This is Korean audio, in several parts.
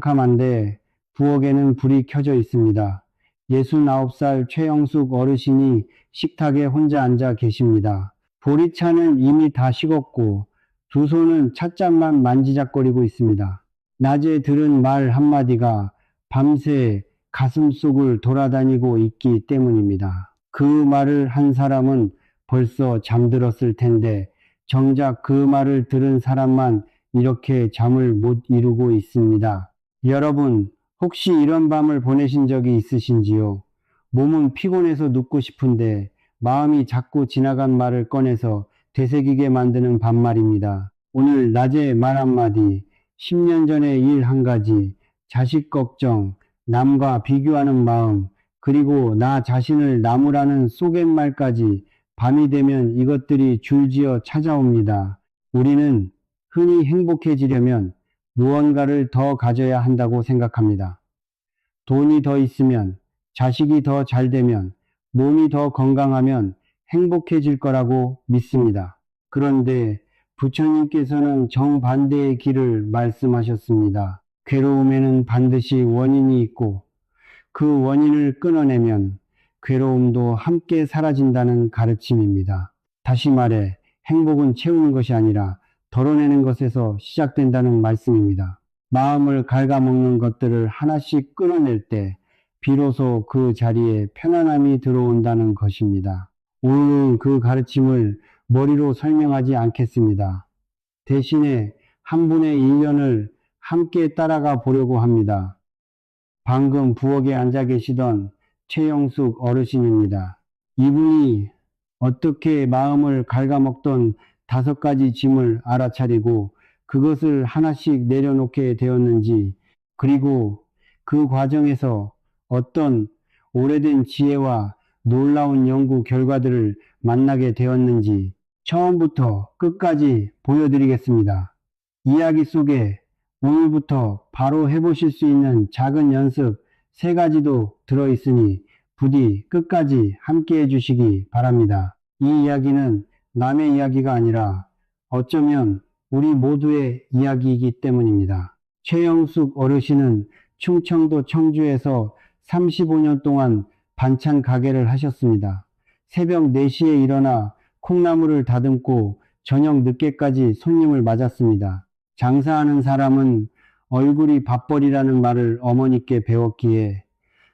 캄캄한데 부엌에는 불이 켜져 있습니다. 69살 최영숙 어르신이 식탁에 혼자 앉아 계십니다. 보리차는 이미 다 식었고 두 손은 찻잔만 만지작거리고 있습니다. 낮에 들은 말 한마디가 밤새 가슴속을 돌아다니고 있기 때문입니다. 그 말을 한 사람은 벌써 잠들었을 텐데 정작 그 말을 들은 사람만 이렇게 잠을 못 이루고 있습니다. 여러분, 혹시 이런 밤을 보내신 적이 있으신지요? 몸은 피곤해서 눕고 싶은데 마음이 자꾸 지나간 말을 꺼내서 되새기게 만드는 밤말입니다. 오늘 낮에 말 한마디, 10년 전의 일 한 가지, 자식 걱정, 남과 비교하는 마음, 그리고 나 자신을 나무라는 쏘갯말까지 밤이 되면 이것들이 줄지어 찾아옵니다. 우리는 흔히 행복해지려면 무언가를 더 가져야 한다고 생각합니다. 돈이 더 있으면, 자식이 더 잘 되면, 몸이 더 건강하면 행복해질 거라고 믿습니다. 그런데 부처님께서는 정반대의 길을 말씀하셨습니다. 괴로움에는 반드시 원인이 있고 그 원인을 끊어내면 괴로움도 함께 사라진다는 가르침입니다. 다시 말해 행복은 채우는 것이 아니라 덜어내는 것에서 시작된다는 말씀입니다. 마음을 갉아먹는 것들을 하나씩 끊어낼 때 비로소 그 자리에 편안함이 들어온다는 것입니다. 오늘은 그 가르침을 머리로 설명하지 않겠습니다. 대신에 한 분의 일년을 함께 따라가 보려고 합니다. 방금 부엌에 앉아 계시던 최영숙 어르신입니다. 이분이 어떻게 마음을 갉아먹던 5가지 짐을 알아차리고 그것을 하나씩 내려놓게 되었는지, 그리고 그 과정에서 어떤 오래된 지혜와 놀라운 연구 결과들을 만나게 되었는지 처음부터 끝까지 보여드리겠습니다. 이야기 속에 오늘부터 바로 해보실 수 있는 작은 연습 3가지도 들어있으니 부디 끝까지 함께 해주시기 바랍니다. 이 이야기는 남의 이야기가 아니라 어쩌면 우리 모두의 이야기이기 때문입니다. 최영숙 어르신은 충청도 청주에서 35년 동안 반찬 가게를 하셨습니다. 새벽 4시에 일어나 콩나물을 다듬고 저녁 늦게까지 손님을 맞았습니다. 장사하는 사람은 얼굴이 밥벌이라는 말을 어머니께 배웠기에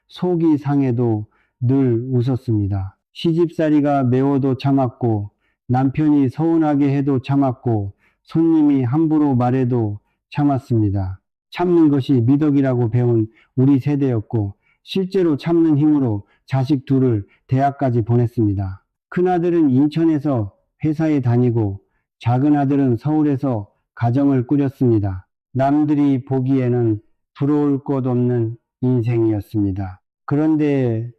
속이 상해도 늘 웃었습니다. 시집살이가 매워도 참았고 남편이 서운하게 해도 참았고 손님이 함부로 말해도 참았습니다. 참는 것이 미덕이라고 배운 우리 세대였고 실제로 참는 힘으로 자식 둘을 대학까지 보냈습니다. 큰아들은 인천에서 회사에 다니고 작은 아들은 서울에서 가정을 꾸렸습니다. 남들이 보기에는 부러울 것 없는 인생이었습니다. 그런데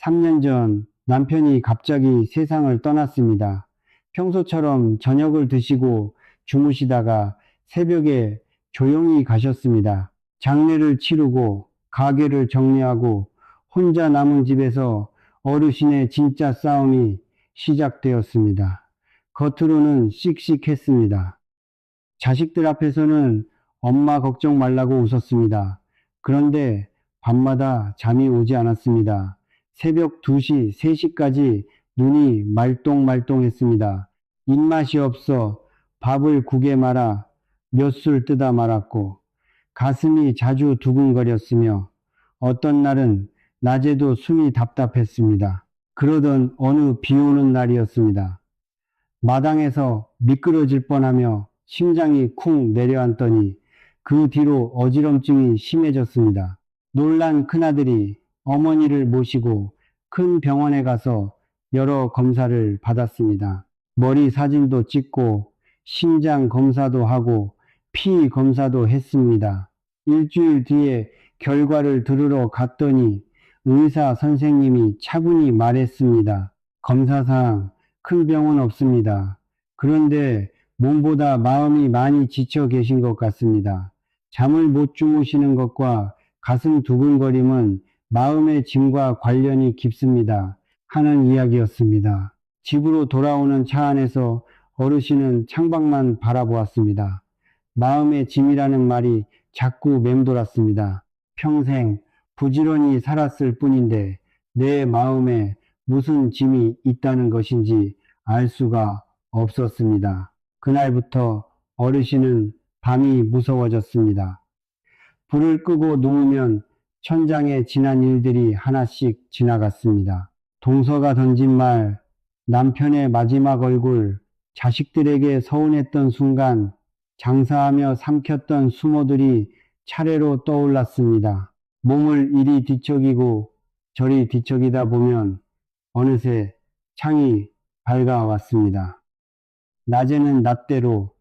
3년 전 남편이 갑자기 세상을 떠났습니다. 평소처럼 저녁을 드시고 주무시다가 새벽에 조용히 가셨습니다. 장례를 치르고 가게를 정리하고 혼자 남은 집에서 어르신의 진짜 싸움이 시작되었습니다. 겉으로는 씩씩했습니다. 자식들 앞에서는 엄마 걱정 말라고 웃었습니다. 그런데 밤마다 잠이 오지 않았습니다. 새벽 2시, 3시까지 눈이 말똥말똥했습니다. 입맛이 없어 밥을 국에 말아 몇 술 뜨다 말았고 가슴이 자주 두근거렸으며 어떤 날은 낮에도 숨이 답답했습니다. 그러던 어느 비 오는 날이었습니다. 마당에서 미끄러질 뻔하며 심장이 쿵 내려앉더니 그 뒤로 어지럼증이 심해졌습니다. 놀란 큰아들이 어머니를 모시고 큰 병원에 가서 여러 검사를 받았습니다. 머리 사진도 찍고 심장 검사도 하고 피 검사도 했습니다. 일주일 뒤에 결과를 들으러 갔더니 의사 선생님이 차분히 말했습니다. 검사상 큰 병은 없습니다. 그런데 몸보다 마음이 많이 지쳐 계신 것 같습니다. 잠을 못 주무시는 것과 가슴 두근거림은 마음의 짐과 관련이 깊습니다. 하는 이야기였습니다. 집으로 돌아오는 차 안에서 어르신은 창밖만 바라보았습니다. 마음의 짐이라는 말이 자꾸 맴돌았습니다. 평생 부지런히 살았을 뿐인데 내 마음에 무슨 짐이 있다는 것인지 알 수가 없었습니다. 그날부터 어르신은 밤이 무서워졌습니다. 불을 끄고 누우면 천장에 지난 일들이 하나씩 지나갔습니다. 동서가 던진 말, 남편의 마지막 얼굴, 자식들에게 서운했던 순간, 장사하며 삼켰던 수모들이 차례로 떠올랐습니다. 몸을 이리 뒤척이고 저리 뒤척이다 보면 어느새 창이 밝아왔습니다. 낮에는 낮대로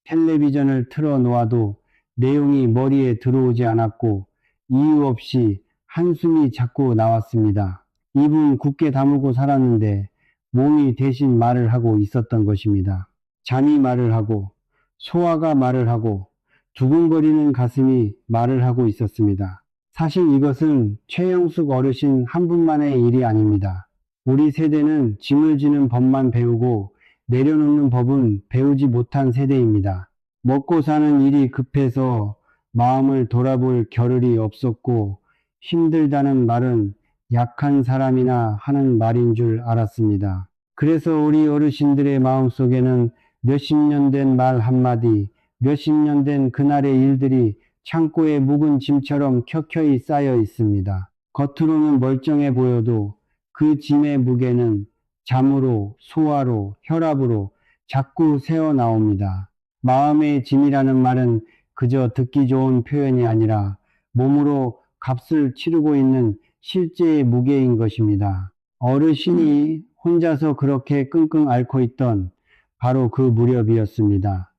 텔레비전을 틀어 놓아도 내용이 머리에 들어오지 않았고 이유 없이 한숨이 자꾸 나왔습니다. 입은 굳게 다물고 살았는데 몸이 대신 말을 하고 있었던 것입니다. 잠이 말을 하고 소화가 말을 하고 두근거리는 가슴이 말을 하고 있었습니다. 사실 이것은 최영숙 어르신 한 분만의 일이 아닙니다. 우리 세대는 짐을 지는 법만 배우고 내려놓는 법은 배우지 못한 세대입니다. 먹고 사는 일이 급해서 마음을 돌아볼 겨를이 없었고 힘들다는 말은 약한 사람이나 하는 말인 줄 알았습니다. 그래서 우리 어르신들의 마음속에는 몇십 년 된 말 한마디, 몇십 년 된 그날의 일들이 창고에 묵은 짐처럼 켜켜이 쌓여 있습니다. 겉으로는 멀쩡해 보여도 그 짐의 무게는 잠으로, 소화로, 혈압으로 자꾸 새어 나옵니다. 마음의 짐이라는 말은 그저 듣기 좋은 표현이 아니라 몸으로 값을 치르고 있는 실제의 무게인 것입니다. 어르신이 혼자서 그렇게 끙끙 앓고 있던 바로 그 무렵이었습니다.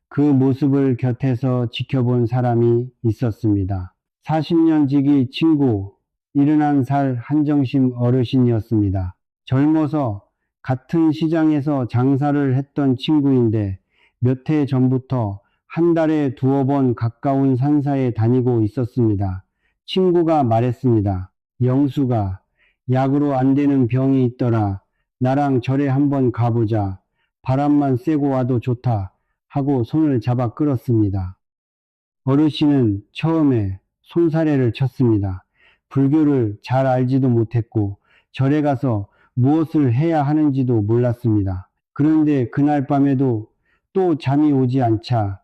그 모습을 곁에서 지켜본 사람이 있었습니다. 40년 지기 친구, 71살 한정심 어르신이었습니다. 젊어서 같은 시장에서 장사를 했던 친구인데 몇 해 전부터 한 달에 두어 번 가까운 산사에 다니고 있었습니다. 친구가 말했습니다. 영수가 약으로 안 되는 병이 있더라. 나랑 절에 한번 가보자. 바람만 쐬고 와도 좋다. 하고 손을 잡아 끌었습니다. 어르신은 처음에 손사래를 쳤습니다. 불교를 잘 알지도 못했고 절에 가서 무엇을 해야 하는지도 몰랐습니다. 그런데 그날 밤에도 또 잠이 오지 않자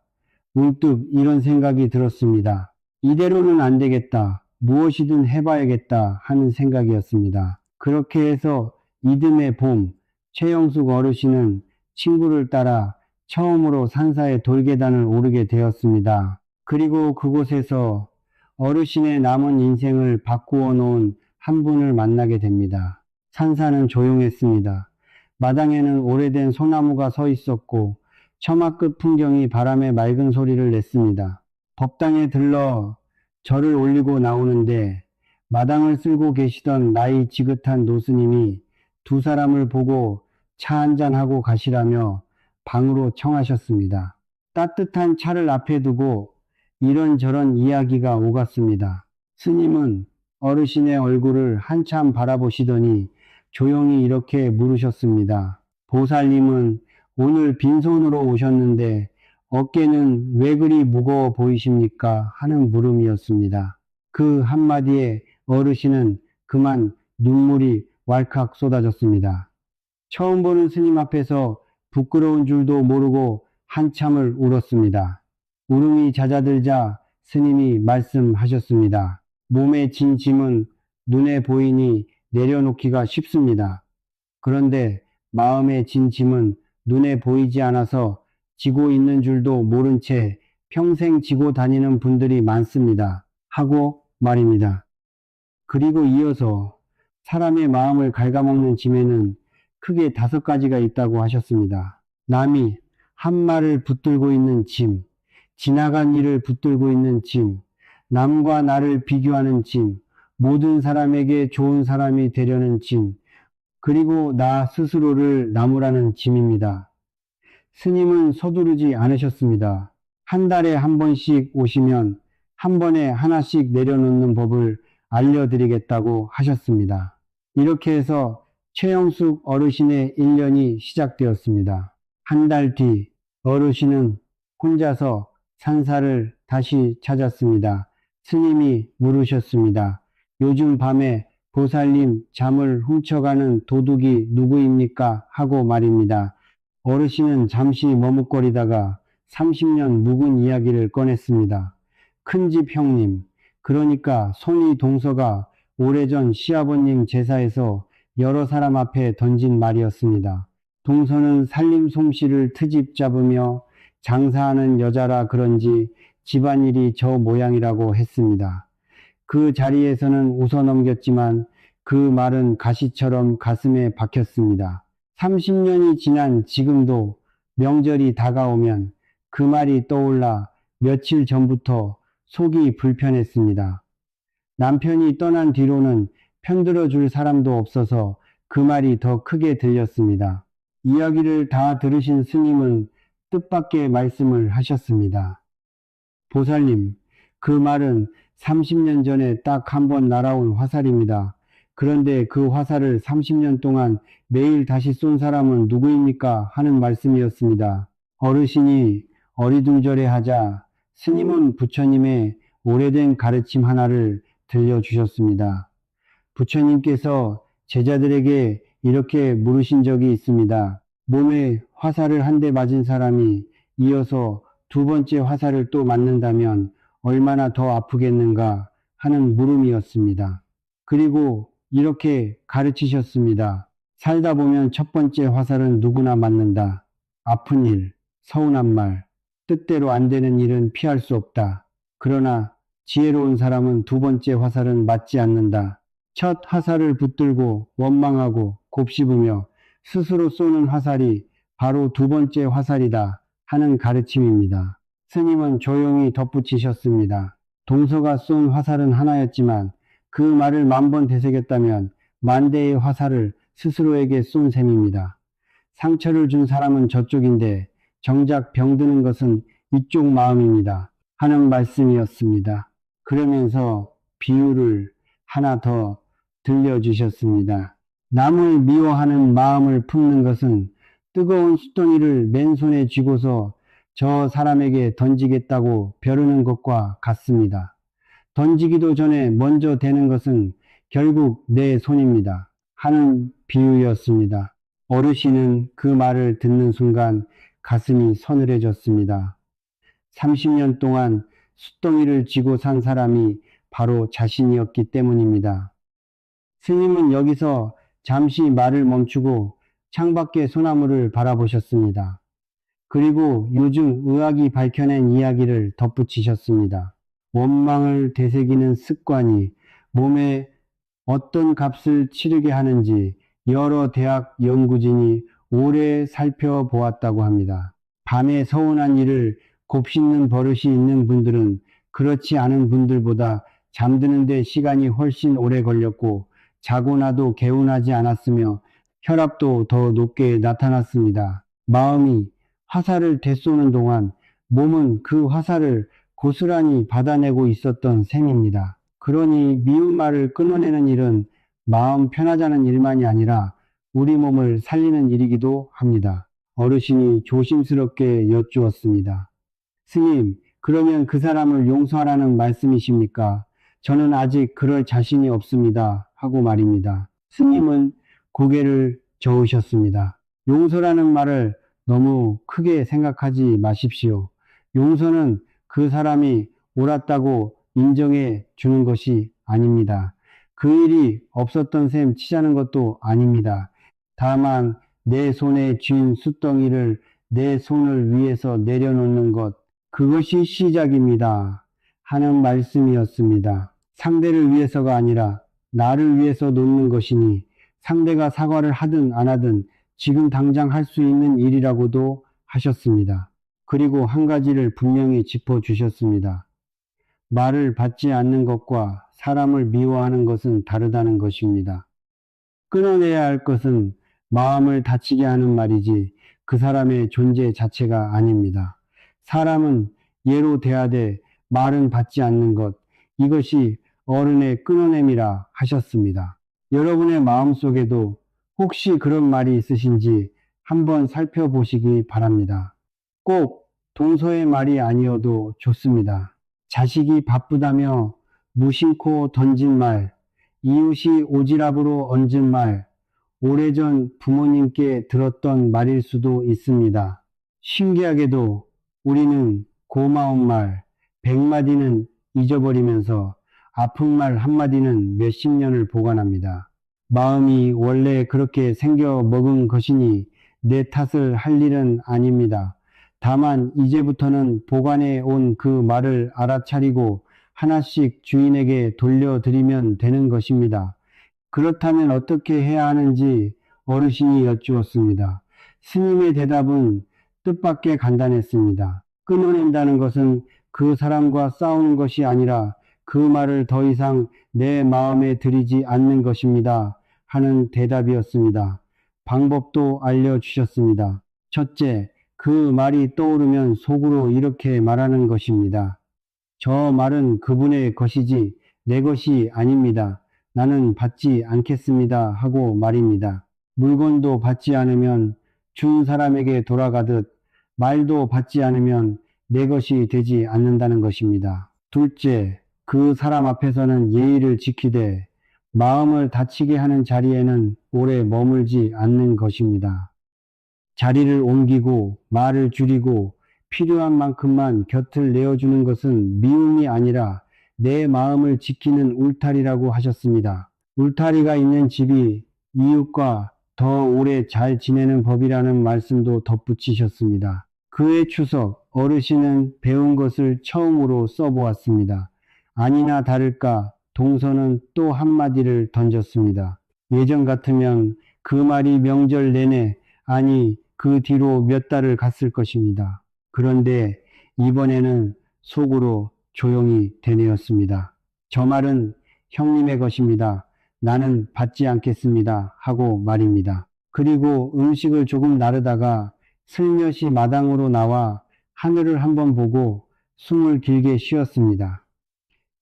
문득 이런 생각이 들었습니다. 이대로는 안 되겠다. 무엇이든 해봐야겠다 하는 생각이었습니다. 그렇게 해서 이듬해 봄, 최영숙 어르신은 친구를 따라 처음으로 산사의 돌계단을 오르게 되었습니다. 그리고 그곳에서 어르신의 남은 인생을 바꾸어 놓은 한 분을 만나게 됩니다. 산사는 조용했습니다. 마당에는 오래된 소나무가 서 있었고 처마 끝 풍경이 바람에 맑은 소리를 냈습니다. 법당에 들러 절을 올리고 나오는데 마당을 쓸고 계시던 나이 지긋한 노스님이 두 사람을 보고 차 한잔하고 가시라며 방으로 청하셨습니다. 따뜻한 차를 앞에 두고 이런저런 이야기가 오갔습니다. 스님은 어르신의 얼굴을 한참 바라보시더니 조용히 이렇게 물으셨습니다. 보살님은 오늘 빈손으로 오셨는데 어깨는 왜 그리 무거워 보이십니까? 하는 물음이었습니다. 그 한마디에 어르신은 그만 눈물이 왈칵 쏟아졌습니다. 처음 보는 스님 앞에서 부끄러운 줄도 모르고 한참을 울었습니다. 울음이 잦아들자 스님이 말씀하셨습니다. 몸에 진 짐은 눈에 보이니 내려놓기가 쉽습니다. 그런데 마음에 진 짐은 눈에 보이지 않아서 지고 있는 줄도 모른 채 평생 지고 다니는 분들이 많습니다. 하고 말입니다. 그리고 이어서 사람의 마음을 갉아먹는 짐에는 크게 5가지가 있다고 하셨습니다. 남이 한 말을 붙들고 있는 짐, 지나간 일을 붙들고 있는 짐, 남과 나를 비교하는 짐, 모든 사람에게 좋은 사람이 되려는 짐, 그리고 나 스스로를 나무라는 짐입니다. 스님은 서두르지 않으셨습니다. 한 달에 한 번씩 오시면 한 번에 하나씩 내려놓는 법을 알려드리겠다고 하셨습니다. 이렇게 해서 최영숙 어르신의 1년이 시작되었습니다. 한 달 뒤 어르신은 혼자서 산사를 다시 찾았습니다. 스님이 물으셨습니다. 요즘 밤에 보살님 잠을 훔쳐가는 도둑이 누구입니까? 하고 말입니다. 어르신은 잠시 머뭇거리다가 30년 묵은 이야기를 꺼냈습니다. 큰집 형님, 그러니까 손이 동서가 오래전 시아버님 제사에서 여러 사람 앞에 던진 말이었습니다. 동서는 살림 솜씨를 트집 잡으며 장사하는 여자라 그런지 집안일이 저 모양이라고 했습니다. 그 자리에서는 웃어넘겼지만 그 말은 가시처럼 가슴에 박혔습니다. 30년이 지난 지금도 명절이 다가오면 그 말이 떠올라 며칠 전부터 속이 불편했습니다. 남편이 떠난 뒤로는 편들어 줄 사람도 없어서 그 말이 더 크게 들렸습니다. 이야기를 다 들으신 스님은 뜻밖의 말씀을 하셨습니다. 보살님, 그 말은 30년 전에 딱 한 번 날아온 화살입니다. 그런데 그 화살을 30년 동안 매일 다시 쏜 사람은 누구입니까? 하는 말씀이었습니다. 어르신이 어리둥절해 하자 스님은 부처님의 오래된 가르침 하나를 들려주셨습니다. 부처님께서 제자들에게 이렇게 물으신 적이 있습니다. 몸에 화살을 한 대 맞은 사람이 이어서 두 번째 화살을 또 맞는다면 얼마나 더 아프겠는가 하는 물음이었습니다. 그리고 이렇게 가르치셨습니다. 살다 보면 첫 번째 화살은 누구나 맞는다. 아픈 일, 서운한 말, 뜻대로 안 되는 일은 피할 수 없다. 그러나 지혜로운 사람은 두 번째 화살은 맞지 않는다. 첫 화살을 붙들고 원망하고 곱씹으며 스스로 쏘는 화살이 바로 두 번째 화살이다 하는 가르침입니다. 스님은 조용히 덧붙이셨습니다. 동서가 쏜 화살은 하나였지만 그 말을 10,000번 되새겼다면 10,000대의 화살을 스스로에게 쏜 셈입니다. 상처를 준 사람은 저쪽인데 정작 병드는 것은 이쪽 마음입니다. 하는 말씀이었습니다. 그러면서 비유를 하나 더 들려주셨습니다. 남을 미워하는 마음을 품는 것은 뜨거운 숫덩이를 맨손에 쥐고서 저 사람에게 던지겠다고 벼르는 것과 같습니다. 던지기도 전에 먼저 대는 것은 결국 내 손입니다. 하는 비유였습니다. 어르신은 그 말을 듣는 순간 가슴이 서늘해졌습니다. 30년 동안 숫덩이를 쥐고 산 사람이 바로 자신이었기 때문입니다. 스님은 여기서 잠시 말을 멈추고 창밖의 소나무를 바라보셨습니다. 그리고 요즘 의학이 밝혀낸 이야기를 덧붙이셨습니다. 원망을 되새기는 습관이 몸에 어떤 값을 치르게 하는지 여러 대학 연구진이 오래 살펴보았다고 합니다. 밤에 서운한 일을 곱씹는 버릇이 있는 분들은 그렇지 않은 분들보다 잠드는 데 시간이 훨씬 오래 걸렸고 자고 나도 개운하지 않았으며 혈압도 더 높게 나타났습니다. 마음이 화살을 되쏘는 동안 몸은 그 화살을 고스란히 받아내고 있었던 셈입니다. 그러니 미운 말을 끊어내는 일은 마음 편하자는 일만이 아니라 우리 몸을 살리는 일이기도 합니다. 어르신이 조심스럽게 여쭈었습니다. 스님, 그러면 그 사람을 용서하라는 말씀이십니까? 저는 아직 그럴 자신이 없습니다. 하고 말입니다. 스님은 고개를 저으셨습니다. 용서라는 말을 너무 크게 생각하지 마십시오. 용서는 그 사람이 옳았다고 인정해 주는 것이 아닙니다. 그 일이 없었던 셈 치자는 것도 아닙니다. 다만 내 손에 쥔 숫덩이를 내 손을 위에서 내려놓는 것, 그것이 시작입니다. 하는 말씀이었습니다. 상대를 위해서가 아니라 나를 위해서 놓는 것이니 상대가 사과를 하든 안 하든 지금 당장 할 수 있는 일이라고도 하셨습니다. 그리고 한 가지를 분명히 짚어주셨습니다. 말을 받지 않는 것과 사람을 미워하는 것은 다르다는 것입니다. 끊어내야 할 것은 마음을 다치게 하는 말이지 그 사람의 존재 자체가 아닙니다. 사람은 예로 대하되 말은 받지 않는 것, 이것이 어른의 끊어냄이라 하셨습니다. 여러분의 마음속에도 혹시 그런 말이 있으신지 한번 살펴보시기 바랍니다. 꼭 동서의 말이 아니어도 좋습니다. 자식이 바쁘다며 무심코 던진 말, 이웃이 오지랖으로 얹은 말, 오래전 부모님께 들었던 말일 수도 있습니다. 신기하게도 우리는 고마운 말 100마디는 잊어버리면서 아픈 말 한마디는 몇십 년을 보관합니다. 마음이 원래 그렇게 생겨 먹은 것이니 내 탓을 할 일은 아닙니다. 다만 이제부터는 보관해 온 그 말을 알아차리고 하나씩 주인에게 돌려드리면 되는 것입니다. 그렇다면 어떻게 해야 하는지 어르신이 여쭈었습니다. 스님의 대답은 뜻밖의 간단했습니다. 끊어낸다는 것은 그 사람과 싸우는 것이 아니라 그 말을 더 이상 내 마음에 들이지 않는 것입니다. 하는 대답이었습니다. 방법도 알려주셨습니다. 첫째, 그 말이 떠오르면 속으로 이렇게 말하는 것입니다. 저 말은 그분의 것이지 내 것이 아닙니다. 나는 받지 않겠습니다. 하고 말입니다. 물건도 받지 않으면 준 사람에게 돌아가듯 말도 받지 않으면 내 것이 되지 않는다는 것입니다. 둘째, 그 사람 앞에서는 예의를 지키되 마음을 다치게 하는 자리에는 오래 머물지 않는 것입니다. 자리를 옮기고 말을 줄이고 필요한 만큼만 곁을 내어주는 것은 미움이 아니라 내 마음을 지키는 울타리라고 하셨습니다. 울타리가 있는 집이 이웃과 더 오래 잘 지내는 법이라는 말씀도 덧붙이셨습니다. 그해 추석 어르신은 배운 것을 처음으로 써보았습니다. 아니나 다를까 동서는 또 한마디를 던졌습니다. 예전 같으면 그 말이 명절 내내 아니 그 뒤로 몇 달을 갔을 것입니다. 그런데 이번에는 속으로 조용히 되뇌었습니다. 저 말은 형님의 것입니다. 나는 받지 않겠습니다. 하고 말입니다. 그리고 음식을 조금 나르다가 슬며시 마당으로 나와 하늘을 한번 보고 숨을 길게 쉬었습니다.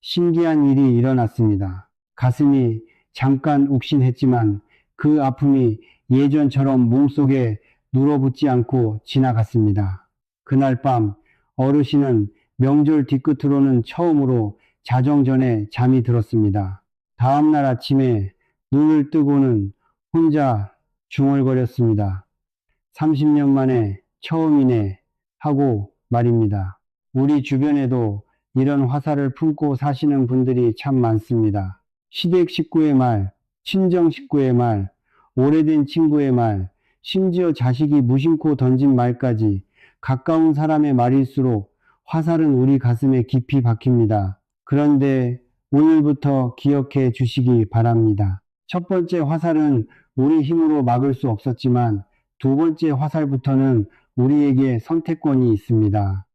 신기한 일이 일어났습니다. 가슴이 잠깐 욱신했지만 그 아픔이 예전처럼 몸속에 눌어붙지 않고 지나갔습니다. 그날 밤 어르신은 명절 뒤끝으로는 처음으로 자정 전에 잠이 들었습니다. 다음날 아침에 눈을 뜨고는 혼자 중얼거렸습니다. 30년 만에 처음이네 하고 말입니다. 우리 주변에도 이런 화살을 품고 사시는 분들이 참 많습니다. 시댁 식구의 말, 친정 식구의 말, 오래된 친구의 말, 심지어 자식이 무심코 던진 말까지 가까운 사람의 말일수록 화살은 우리 가슴에 깊이 박힙니다. 그런데 오늘부터 기억해 주시기 바랍니다. 첫 번째 화살은 우리 힘으로 막을 수 없었지만 두 번째 화살부터는 우리에게 선택권이 있습니다.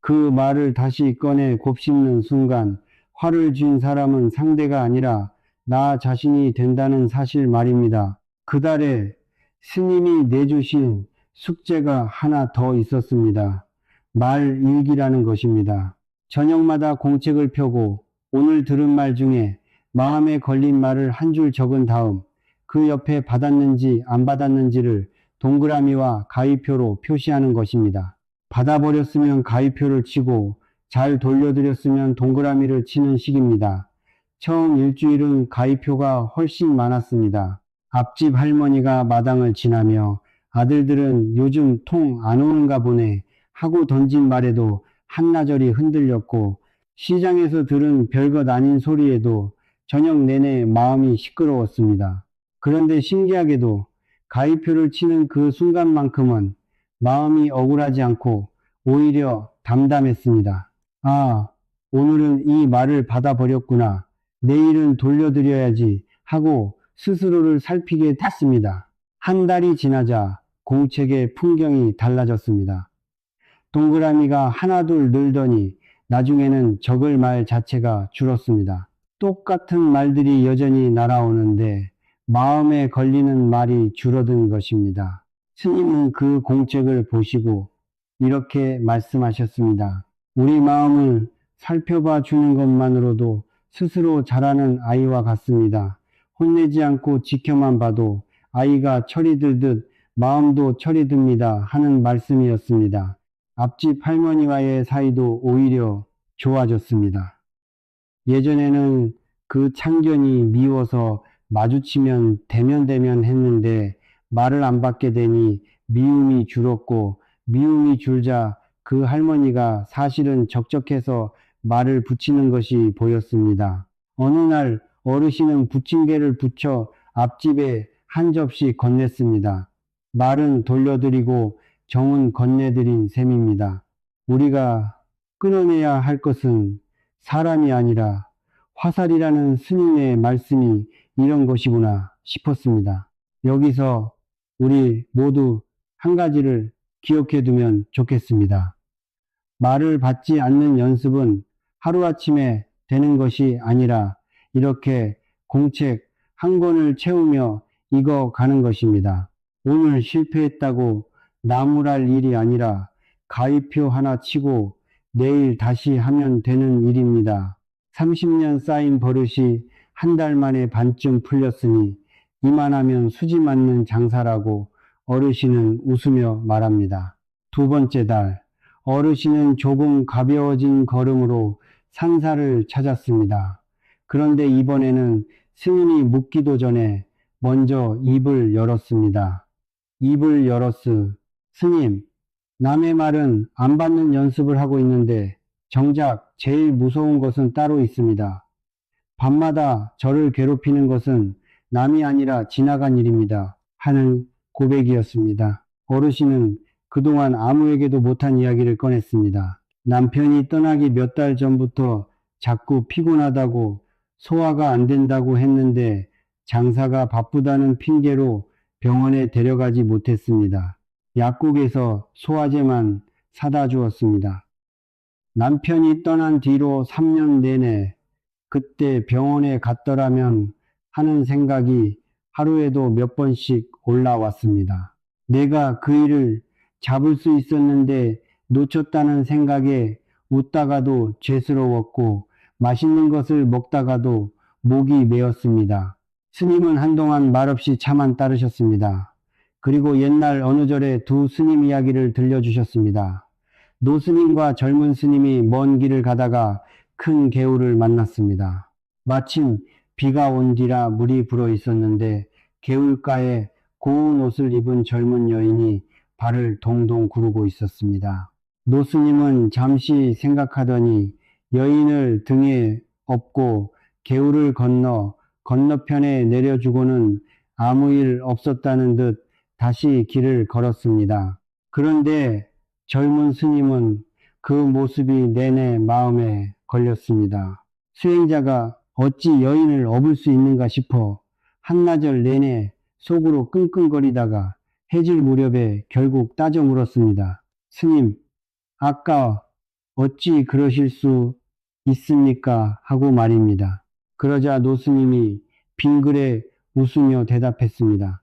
그 말을 다시 꺼내 곱씹는 순간 화를 쥔 사람은 상대가 아니라 나 자신이 된다는 사실 말입니다. 그달에 스님이 내주신 숙제가 하나 더 있었습니다. 말 일기라는 것입니다. 저녁마다 공책을 펴고 오늘 들은 말 중에 마음에 걸린 말을 한 줄 적은 다음 그 옆에 받았는지 안 받았는지를 동그라미와 가위표로 표시하는 것입니다. 받아버렸으면 가위표를 치고 잘 돌려드렸으면 동그라미를 치는 식입니다. 처음 일주일은 가위표가 훨씬 많았습니다. 앞집 할머니가 마당을 지나며 아들들은 요즘 통 안 오는가 보네 하고 던진 말에도 한나절이 흔들렸고 시장에서 들은 별것 아닌 소리에도 저녁 내내 마음이 시끄러웠습니다. 그런데 신기하게도 가위표를 치는 그 순간만큼은 마음이 억울하지 않고 오히려 담담했습니다. 아, 오늘은 이 말을 받아버렸구나. 내일은 돌려드려야지 하고 스스로를 살피게 됐습니다. 한 달이 지나자 공책의 풍경이 달라졌습니다. 동그라미가 하나둘 늘더니 나중에는 적을 말 자체가 줄었습니다. 똑같은 말들이 여전히 날아오는데 마음에 걸리는 말이 줄어든 것입니다. 스님은 그 공책을 보시고 이렇게 말씀하셨습니다. 우리 마음을 살펴봐 주는 것만으로도 스스로 자라는 아이와 같습니다. 혼내지 않고 지켜만 봐도 아이가 철이 들듯 마음도 철이 듭니다. 하는 말씀이었습니다. 앞집 할머니와의 사이도 오히려 좋아졌습니다. 예전에는 그 참견이 미워서 마주치면 대면대면 했는데 말을 안 받게 되니 미움이 줄었고, 미움이 줄자 그 할머니가 사실은 적적해서 말을 붙이는 것이 보였습니다. 어느 날 어르신은 부침개를 부쳐 앞집에 한 접시 건넸습니다. 말은 돌려드리고 정은 건네드린 셈입니다. 우리가 끊어내야 할 것은 사람이 아니라 화살이라는 스님의 말씀이 이런 것이구나 싶었습니다. 여기서 우리 모두 한 가지를 기억해 두면 좋겠습니다. 말을 받지 않는 연습은 하루아침에 되는 것이 아니라 이렇게 공책 한 권을 채우며 익어가는 것입니다. 오늘 실패했다고 나무랄 일이 아니라 가위표 하나 치고 내일 다시 하면 되는 일입니다. 30년 쌓인 버릇이 한 달 만에 반쯤 풀렸으니 이만하면 수지 맞는 장사라고 어르신은 웃으며 말합니다. 두 번째 달, 어르신은 조금 가벼워진 걸음으로 산사를 찾았습니다. 그런데 이번에는 스님이 묻기도 전에 먼저 입을 열었습니다. 입을 열었으. 스님, 남의 말은 안 받는 연습을 하고 있는데 정작 제일 무서운 것은 따로 있습니다. 밤마다 저를 괴롭히는 것은 남이 아니라 지나간 일입니다. 하는 고백이었습니다. 어르신은 그동안 아무에게도 못한 이야기를 꺼냈습니다. 남편이 떠나기 몇 달 전부터 자꾸 피곤하다고 소화가 안 된다고 했는데 장사가 바쁘다는 핑계로 병원에 데려가지 못했습니다. 약국에서 소화제만 사다 주었습니다. 남편이 떠난 뒤로 3년 내내 그때 병원에 갔더라면 하는 생각이 하루에도 몇 번씩 올라왔습니다. 내가 그 일을 잡을 수 있었는데 놓쳤다는 생각에 웃다가도 죄스러웠고 맛있는 것을 먹다가도 목이 메었습니다. 스님은 한동안 말없이 차만 따르셨습니다. 그리고 옛날 어느 절에 두 스님 이야기를 들려주셨습니다. 노스님과 젊은 스님이 먼 길을 가다가 큰 개울을 만났습니다. 마침 비가 온 뒤라 물이 불어 있었는데 개울가에 고운 옷을 입은 젊은 여인이 발을 동동 구르고 있었습니다. 노스님은 잠시 생각하더니 여인을 등에 업고 개울을 건너 건너편에 내려주고는 아무 일 없었다는 듯 다시 길을 걸었습니다. 그런데 젊은 스님은 그 모습이 내내 마음에 걸렸습니다. 수행자가 어찌 여인을 업을 수 있는가 싶어 한나절 내내 속으로 끙끙거리다가 해질 무렵에 결국 따져 물었습니다. 스님, 아까 어찌 그러실 수 있습니까? 하고 말입니다. 그러자 노스님이 빙그레 웃으며 대답했습니다.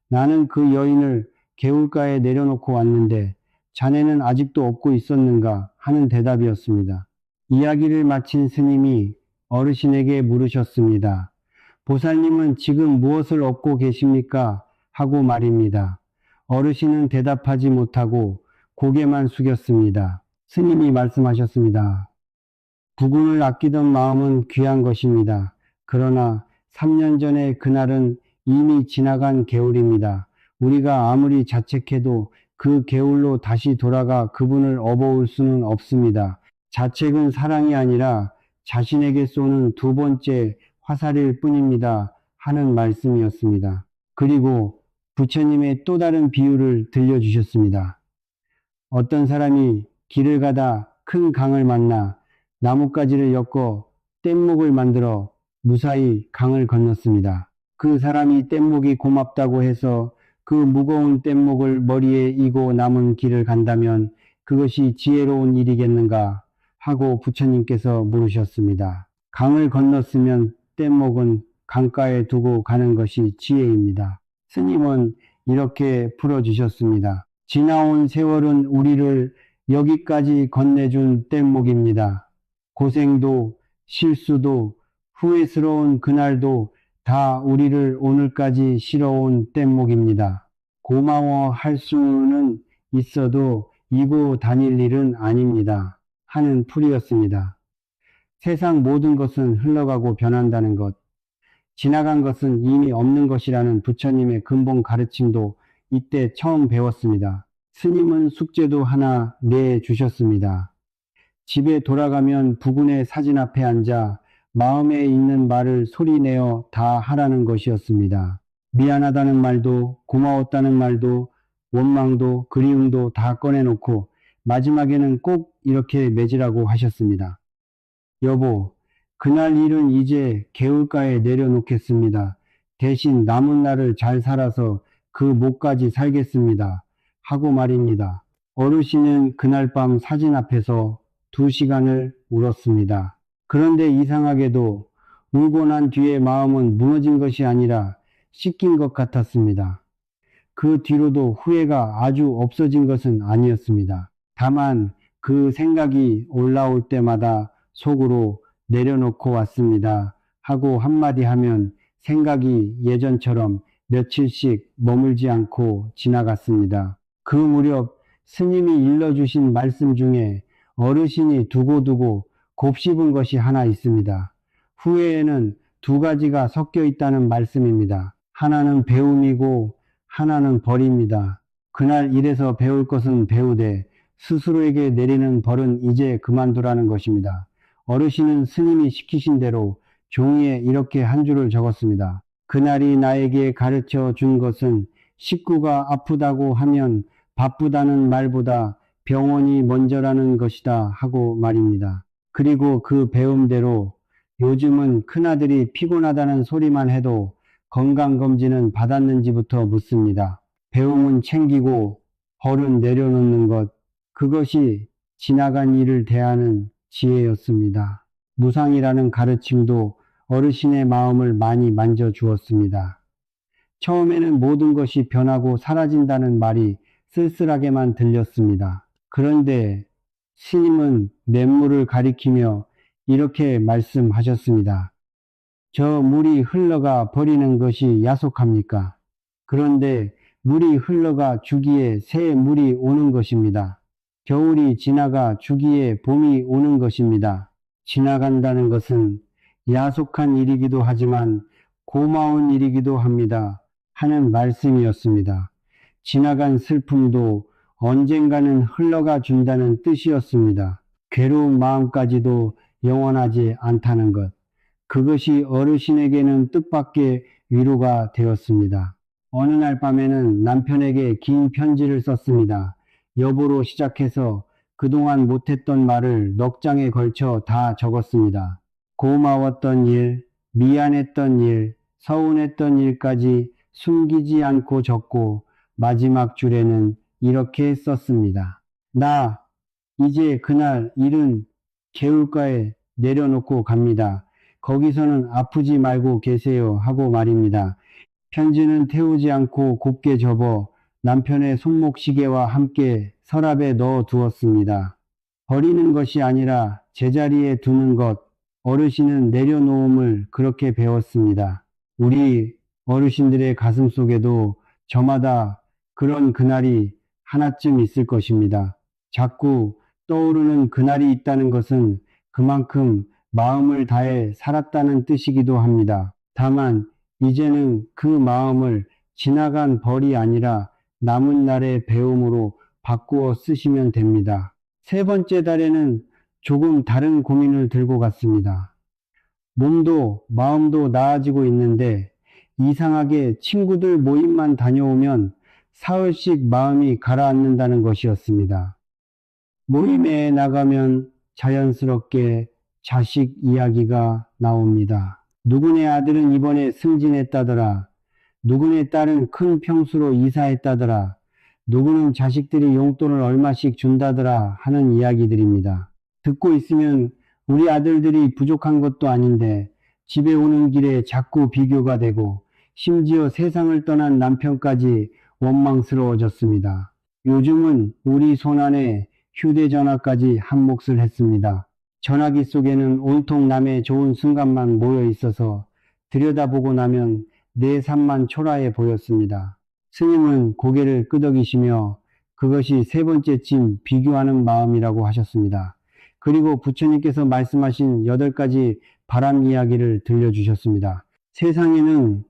나는 그 여인을 개울가에 내려놓고 왔는데 자네는 아직도 업고 있었는가 하는 대답이었습니다. 이야기를 마친 스님이 어르신에게 물으셨습니다. 보살님은 지금 무엇을 업고 계십니까? 하고 말입니다. 어르신은 대답하지 못하고 고개만 숙였습니다. 스님이 말씀하셨습니다. 부군을 아끼던 마음은 귀한 것입니다. 그러나 3년 전에 그날은 이미 지나간 개울입니다. 우리가 아무리 자책해도 그 개울로 다시 돌아가 그분을 업어올 수는 없습니다. 자책은 사랑이 아니라 자신에게 쏘는 두 번째 화살일 뿐입니다. 하는 말씀이었습니다. 그리고 부처님의 또 다른 비유를 들려주셨습니다. 어떤 사람이 길을 가다 큰 강을 만나 나뭇가지를 엮어 뗏목을 만들어 무사히 강을 건넜습니다. 그 사람이 뗏목이 고맙다고 해서 그 무거운 뗏목을 머리에 이고 남은 길을 간다면 그것이 지혜로운 일이겠는가 하고 부처님께서 물으셨습니다. 강을 건넜으면 뗏목은 강가에 두고 가는 것이 지혜입니다. 스님은 이렇게 풀어주셨습니다. 지나온 세월은 우리를 여기까지 건네준 뗏목입니다. 고생도 실수도 후회스러운 그날도 다 우리를 오늘까지 실어온 뗏목입니다. 고마워할 수는 있어도 이고 다닐 일은 아닙니다. 하는 풀이었습니다. 세상 모든 것은 흘러가고 변한다는 것, 지나간 것은 이미 없는 것이라는 부처님의 근본 가르침도 이때 처음 배웠습니다. 스님은 숙제도 하나 내주셨습니다. 집에 돌아가면 부군의 사진 앞에 앉아 마음에 있는 말을 소리내어 다 하라는 것이었습니다. 미안하다는 말도 고마웠다는 말도 원망도 그리움도 다 꺼내놓고 마지막에는 꼭 이렇게 맺으라고 하셨습니다. 여보, 그날 일은 이제 개울가에 내려놓겠습니다. 대신 남은 날을 잘 살아서 그 목까지 살겠습니다. 하고 말입니다. 어르신은 그날 밤 사진 앞에서 2시간을 울었습니다. 그런데 이상하게도 울고 난 뒤에 마음은 무너진 것이 아니라 씻긴 것 같았습니다. 그 뒤로도 후회가 아주 없어진 것은 아니었습니다. 다만 그 생각이 올라올 때마다 속으로 내려놓고 왔습니다. 하고 한마디 하면 생각이 예전처럼 며칠씩 머물지 않고 지나갔습니다. 그 무렵 스님이 일러주신 말씀 중에 어르신이 두고두고 곱씹은 것이 하나 있습니다. 후회에는 2가지가 섞여 있다는 말씀입니다. 하나는 배움이고 하나는 벌입니다. 그날 일에서 배울 것은 배우되 스스로에게 내리는 벌은 이제 그만두라는 것입니다. 어르신은 스님이 시키신 대로 종이에 이렇게 한 줄을 적었습니다. 그날이 나에게 가르쳐 준 것은 식구가 아프다고 하면 바쁘다는 말보다 병원이 먼저라는 것이다 하고 말입니다. 그리고 그 배움대로 요즘은 큰아들이 피곤하다는 소리만 해도 건강검진은 받았는지부터 묻습니다. 배움은 챙기고 벌은 내려놓는 것, 그것이 지나간 일을 대하는 지혜였습니다. 무상이라는 가르침도 어르신의 마음을 많이 만져주었습니다. 처음에는 모든 것이 변하고 사라진다는 말이 쓸쓸하게만 들렸습니다. 그런데 스님은 냇물을 가리키며 이렇게 말씀하셨습니다. 저 물이 흘러가 버리는 것이 야속합니까? 그런데 물이 흘러가 주기에 새 물이 오는 것입니다. 겨울이 지나가 주기에 봄이 오는 것입니다. 지나간다는 것은 야속한 일이기도 하지만 고마운 일이기도 합니다. 하는 말씀이었습니다. 지나간 슬픔도 언젠가는 흘러가 준다는 뜻이었습니다. 괴로운 마음까지도 영원하지 않다는 것. 그것이 어르신에게는 뜻밖의 위로가 되었습니다. 어느 날 밤에는 남편에게 긴 편지를 썼습니다. 여보로 시작해서 그동안 못했던 말을 넉 장에 걸쳐 다 적었습니다. 고마웠던 일, 미안했던 일, 서운했던 일까지 숨기지 않고 적고 마지막 줄에는 이렇게 썼습니다. 나 이제 그날 일은 개울가에 내려놓고 갑니다. 거기서는 아프지 말고 계세요 하고 말입니다. 편지는 태우지 않고 곱게 접어 남편의 손목시계와 함께 서랍에 넣어 두었습니다. 버리는 것이 아니라 제자리에 두는 것, 어르신은 내려놓음을 그렇게 배웠습니다. 우리 어르신들의 가슴 속에도 저마다 그런 그날이 하나쯤 있을 것입니다. 자꾸 떠오르는 그날이 있다는 것은 그만큼 마음을 다해 살았다는 뜻이기도 합니다. 다만 이제는 그 마음을 지나간 벌이 아니라 남은 날의 배움으로 바꾸어 쓰시면 됩니다. 3번째 달에는 조금 다른 고민을 들고 갔습니다. 몸도 마음도 나아지고 있는데 이상하게 친구들 모임만 다녀오면 사흘씩 마음이 가라앉는다는 것이었습니다. 모임에 나가면 자연스럽게 자식 이야기가 나옵니다. 누구네 아들은 이번에 승진했다더라. 누구네 딸은 큰 평수로 이사했다더라. 누구는 자식들이 용돈을 얼마씩 준다더라 하는 이야기들입니다. 듣고 있으면 우리 아들들이 부족한 것도 아닌데 집에 오는 길에 자꾸 비교가 되고 심지어 세상을 떠난 남편까지 원망스러워졌습니다. 요즘은 우리 손안에 휴대전화까지 한 몫을 했습니다. 전화기 속에는 온통 남의 좋은 순간만 모여 있어서 들여다보고 나면 내 삶만 초라해 보였습니다. 스님은 고개를 끄덕이시며 그것이 세 번째 짐, 비교하는 마음이라고 하셨습니다. 그리고 부처님께서 말씀하신 8가지 바람 이야기를 들려주셨습니다. 세상에는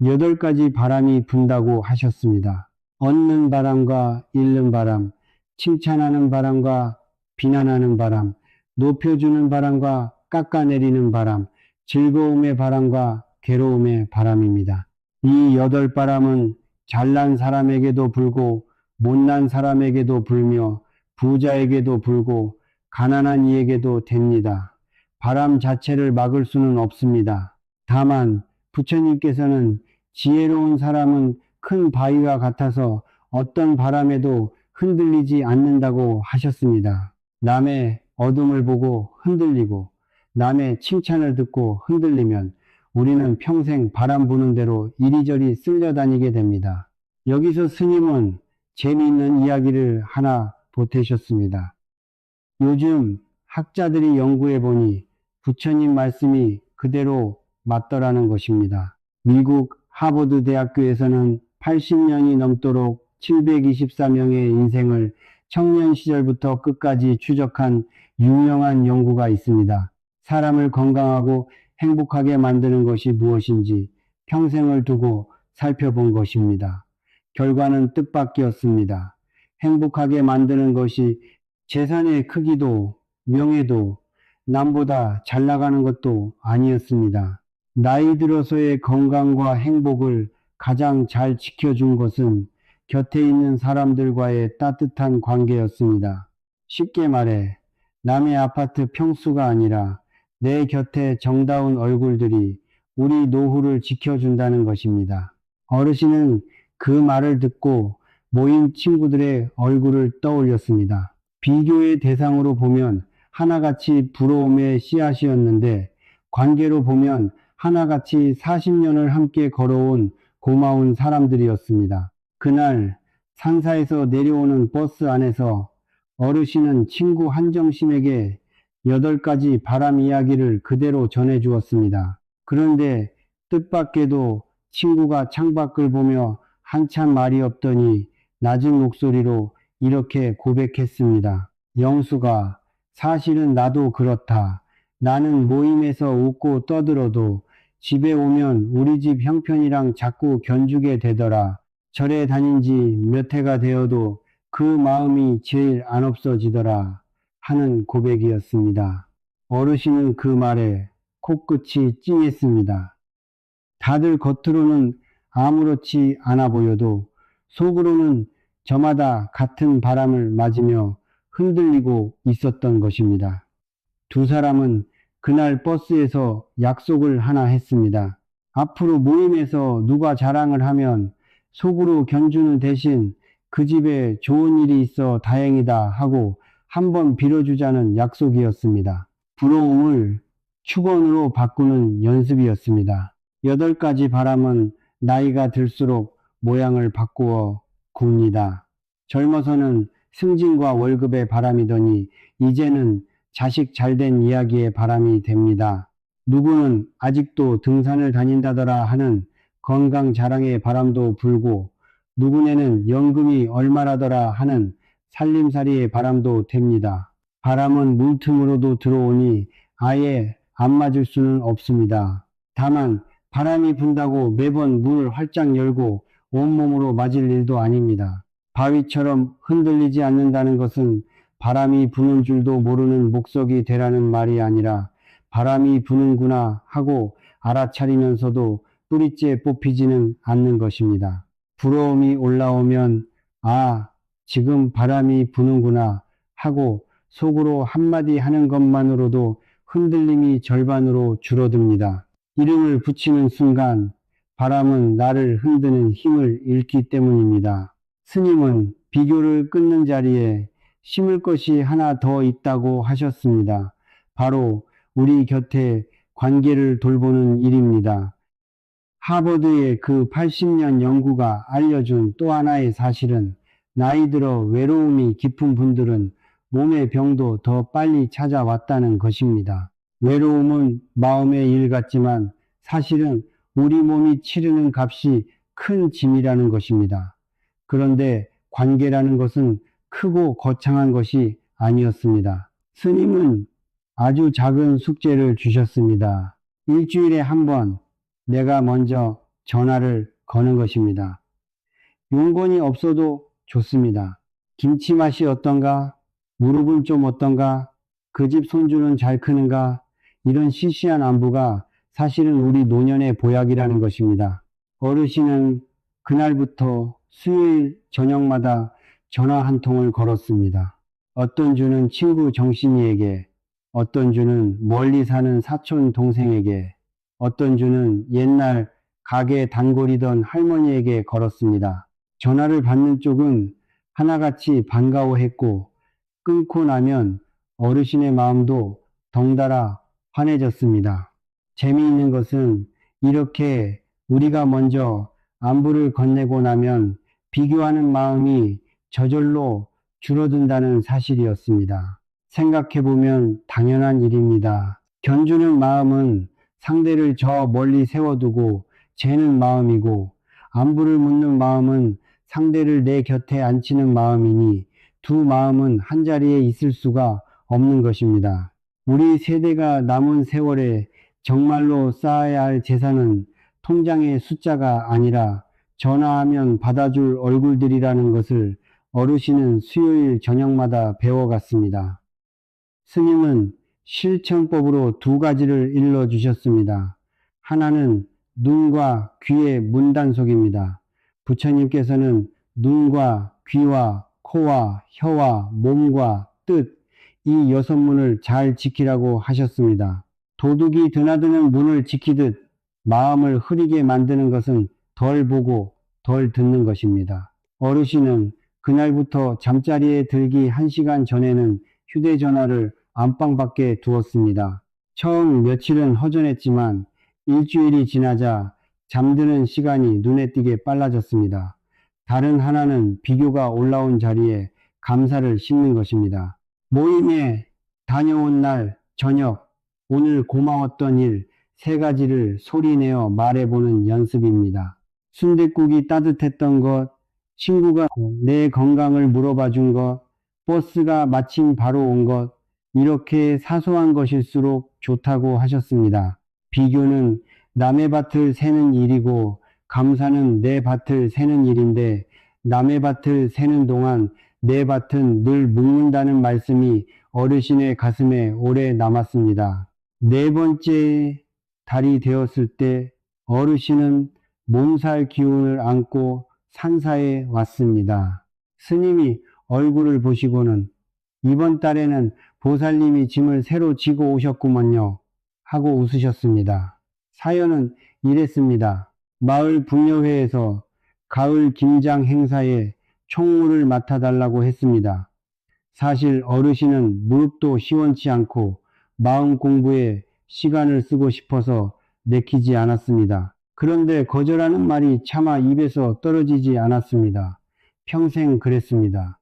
8가지 바람이 분다고 하셨습니다. 얻는 바람과 잃는 바람, 칭찬하는 바람과 비난하는 바람, 높여주는 바람과 깎아내리는 바람, 즐거움의 바람과 괴로움의 바람입니다. 이 8바람은 잘난 사람에게도 불고 못난 사람에게도 불며 부자에게도 불고 가난한 이에게도 됩니다. 바람 자체를 막을 수는 없습니다. 다만 부처님께서는 지혜로운 사람은 큰 바위와 같아서 어떤 바람에도 흔들리지 않는다고 하셨습니다. 남의 어둠을 보고 흔들리고 남의 칭찬을 듣고 흔들리면 우리는 평생 바람 부는 대로 이리저리 쓸려다니게 됩니다. 여기서 스님은 재미있는 이야기를 하나 보태셨습니다. 요즘 학자들이 연구해 보니 부처님 말씀이 그대로 맞더라는 것입니다. 미국 하버드 대학교에서는 80년이 넘도록 724명의 인생을 청년 시절부터 끝까지 추적한 유명한 연구가 있습니다. 사람을 건강하고 행복하게 만드는 것이 무엇인지 평생을 두고 살펴본 것입니다. 결과는 뜻밖이었습니다. 행복하게 만드는 것이 재산의 크기도 명예도 남보다 잘 나가는 것도 아니었습니다. 나이 들어서의 건강과 행복을 가장 잘 지켜준 것은 곁에 있는 사람들과의 따뜻한 관계였습니다. 쉽게 말해 남의 아파트 평수가 아니라 내 곁에 정다운 얼굴들이 우리 노후를 지켜준다는 것입니다. 어르신은 그 말을 듣고 모인 친구들의 얼굴을 떠올렸습니다. 비교의 대상으로 보면 하나같이 부러움의 씨앗이었는데 관계로 보면 하나같이 40년을 함께 걸어온 고마운 사람들이었습니다. 그날 산사에서 내려오는 버스 안에서 어르신은 친구 한정심에게 8가지 바람 이야기를 그대로 전해주었습니다. 그런데 뜻밖에도 친구가 창밖을 보며 한참 말이 없더니 낮은 목소리로 이렇게 고백했습니다. 영수가, 사실은 나도 그렇다. 나는 모임에서 웃고 떠들어도 집에 오면 우리 집 형편이랑 자꾸 견주게 되더라. 절에 다닌 지 몇 해가 되어도 그 마음이 제일 안 없어지더라 하는 고백이었습니다. 어르신은 그 말에 코끝이 찡했습니다. 다들 겉으로는 아무렇지 않아 보여도 속으로는 저마다 같은 바람을 맞으며 흔들리고 있었던 것입니다. 두 사람은 그날 버스에서 약속을 하나 했습니다. 앞으로 모임에서 누가 자랑을 하면 속으로 견주는 대신 그 집에 좋은 일이 있어 다행이다 하고 한번 빌어주자는 약속이었습니다. 부러움을 축원으로 바꾸는 연습이었습니다. 8가지 바람은 나이가 들수록 모양을 바꾸어 굽니다. 젊어서는 승진과 월급의 바람이더니 이제는 자식 잘된 이야기의 바람이 됩니다. 누구는 아직도 등산을 다닌다더라 하는 건강 자랑의 바람도 불고 누구네는 연금이 얼마라더라 하는 살림살이의 바람도 됩니다. 바람은 문틈으로도 들어오니 아예 안 맞을 수는 없습니다. 다만 바람이 분다고 매번 문을 활짝 열고 온몸으로 맞을 일도 아닙니다. 바위처럼 흔들리지 않는다는 것은 바람이 부는 줄도 모르는 목석이 되라는 말이 아니라 바람이 부는구나 하고 알아차리면서도 뿌리째 뽑히지는 않는 것입니다. 부러움이 올라오면 아, 지금 바람이 부는구나 하고 속으로 한마디 하는 것만으로도 흔들림이 절반으로 줄어듭니다. 이름을 붙이는 순간 바람은 나를 흔드는 힘을 잃기 때문입니다. 스님은 비교를 끊는 자리에 심을 것이 하나 더 있다고 하셨습니다. 바로 우리 곁에 관계를 돌보는 일입니다. 하버드의 그 80년 연구가 알려준 또 하나의 사실은 나이 들어 외로움이 깊은 분들은 몸의 병도 더 빨리 찾아왔다는 것입니다. 외로움은 마음의 일 같지만 사실은 우리 몸이 치르는 값이 큰 짐이라는 것입니다. 그런데 관계라는 것은 크고 거창한 것이 아니었습니다. 스님은 아주 작은 숙제를 주셨습니다. 일주일에 한 번 내가 먼저 전화를 거는 것입니다. 용건이 없어도 좋습니다. 김치 맛이 어떤가? 무릎은 좀 어떤가? 그 집 손주는 잘 크는가? 이런 시시한 안부가 사실은 우리 노년의 보약이라는 것입니다. 어르신은 그날부터 수요일 저녁마다 전화 한 통을 걸었습니다. 어떤 주는 친구 정신이에게, 어떤 주는 멀리 사는 사촌 동생에게, 어떤 주는 옛날 가게 단골이던 할머니에게 걸었습니다. 전화를 받는 쪽은 하나같이 반가워했고, 끊고 나면 어르신의 마음도 덩달아 환해졌습니다. 재미있는 것은 이렇게 우리가 먼저 안부를 건네고 나면 비교하는 마음이 저절로 줄어든다는 사실이었습니다. 생각해보면 당연한 일입니다. 견주는 마음은 상대를 저 멀리 세워두고 재는 마음이고, 안부를 묻는 마음은 상대를 내 곁에 앉히는 마음이니 두 마음은 한자리에 있을 수가 없는 것입니다. 우리 세대가 남은 세월에 정말로 쌓아야 할 재산은 통장의 숫자가 아니라 전화하면 받아줄 얼굴들이라는 것을 어르신은 수요일 저녁마다 배워갔습니다. 스님은 실천법으로 두 가지를 일러주셨습니다. 하나는 눈과 귀의 문단속입니다. 부처님께서는 눈과 귀와 코와 혀와 몸과 뜻, 이 여섯 문을 잘 지키라고 하셨습니다. 도둑이 드나드는 문을 지키듯 마음을 흐리게 만드는 것은 덜 보고 덜 듣는 것입니다. 어르신은 그날부터 잠자리에 들기 1시간 전에는 휴대전화를 안방 밖에 두었습니다. 처음 며칠은 허전했지만 일주일이 지나자 잠드는 시간이 눈에 띄게 빨라졌습니다. 다른 하나는 비교가 올라온 자리에 감사를 심는 것입니다. 모임에 다녀온 날 저녁, 오늘 고마웠던 일 3가지를 소리내어 말해보는 연습입니다. 순댓국이 따뜻했던 것, 친구가 내 건강을 물어봐 준 것, 버스가 마침 바로 온 것, 이렇게 사소한 것일수록 좋다고 하셨습니다. 비교는 남의 밭을 새는 일이고 감사는 내 밭을 새는 일인데, 남의 밭을 새는 동안 내 밭은 늘 묵는다는 말씀이 어르신의 가슴에 오래 남았습니다. 4번째 달이 되었을 때 어르신은 몸살 기운을 안고 산사에 왔습니다. 스님이 얼굴을 보시고는 이번 달에는 보살님이 짐을 새로 지고 오셨구먼요 하고 웃으셨습니다. 사연은 이랬습니다. 마을 분녀회에서 가을 김장 행사에 총무를 맡아달라고 했습니다. 사실 어르신은 무릎도 시원치 않고 마음 공부에 시간을 쓰고 싶어서 내키지 않았습니다. 그런데 거절하는 말이 차마 입에서 떨어지지 않았습니다. 평생 그랬습니다.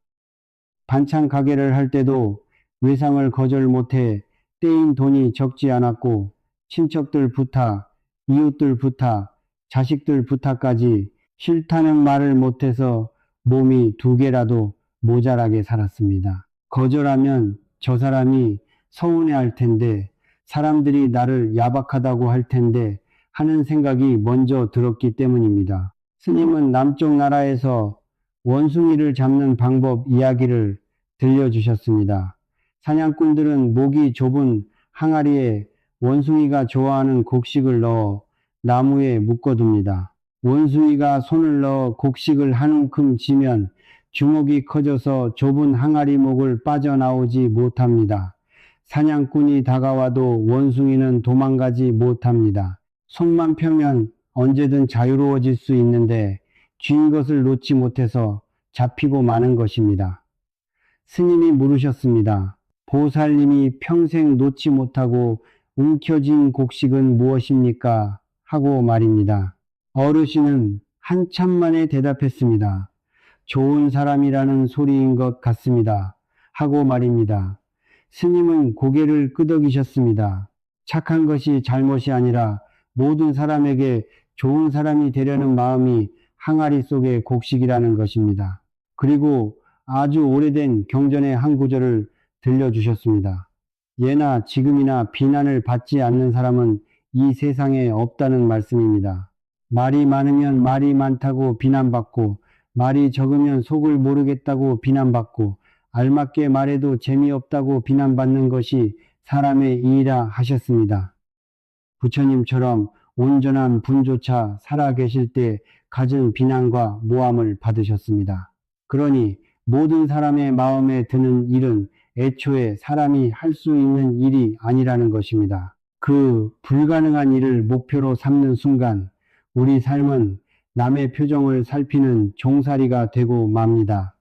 반찬 가게를 할 때도 외상을 거절 못해 떼인 돈이 적지 않았고, 친척들 부탁, 이웃들 부탁, 자식들 부탁까지 싫다는 말을 못해서 몸이 2개라도 모자라게 살았습니다. 거절하면 저 사람이 서운해할 텐데, 사람들이 나를 야박하다고 할 텐데 하는 생각이 먼저 들었기 때문입니다. 스님은 남쪽 나라에서 원숭이를 잡는 방법 이야기를 들려주셨습니다. 사냥꾼들은 목이 좁은 항아리에 원숭이가 좋아하는 곡식을 넣어 나무에 묶어둡니다. 원숭이가 손을 넣어 곡식을 한 움큼 쥐면 주먹이 커져서 좁은 항아리 목을 빠져나오지 못합니다. 사냥꾼이 다가와도 원숭이는 도망가지 못합니다. 손만 펴면 언제든 자유로워질 수 있는데 쥔 것을 놓지 못해서 잡히고 마는 것입니다. 스님이 물으셨습니다. 보살님이 평생 놓지 못하고 움켜쥔 곡식은 무엇입니까? 하고 말입니다. 어르신은 한참 만에 대답했습니다. 좋은 사람이라는 소리인 것 같습니다. 하고 말입니다. 스님은 고개를 끄덕이셨습니다. 착한 것이 잘못이 아니라 모든 사람에게 좋은 사람이 되려는 마음이 항아리 속의 곡식이라는 것입니다. 그리고 아주 오래된 경전의 한 구절을 들려주셨습니다. 예나 지금이나 비난을 받지 않는 사람은 이 세상에 없다는 말씀입니다. 말이 많으면 말이 많다고 비난받고, 말이 적으면 속을 모르겠다고 비난받고, 알맞게 말해도 재미없다고 비난받는 것이 사람의 이이라 하셨습니다. 부처님처럼 온전한 분조차 살아계실 때 갖은 비난과 모함을 받으셨습니다. 그러니 모든 사람의 마음에 드는 일은 애초에 사람이 할 수 있는 일이 아니라는 것입니다. 그 불가능한 일을 목표로 삼는 순간 우리 삶은 남의 표정을 살피는 종살이가 되고 맙니다.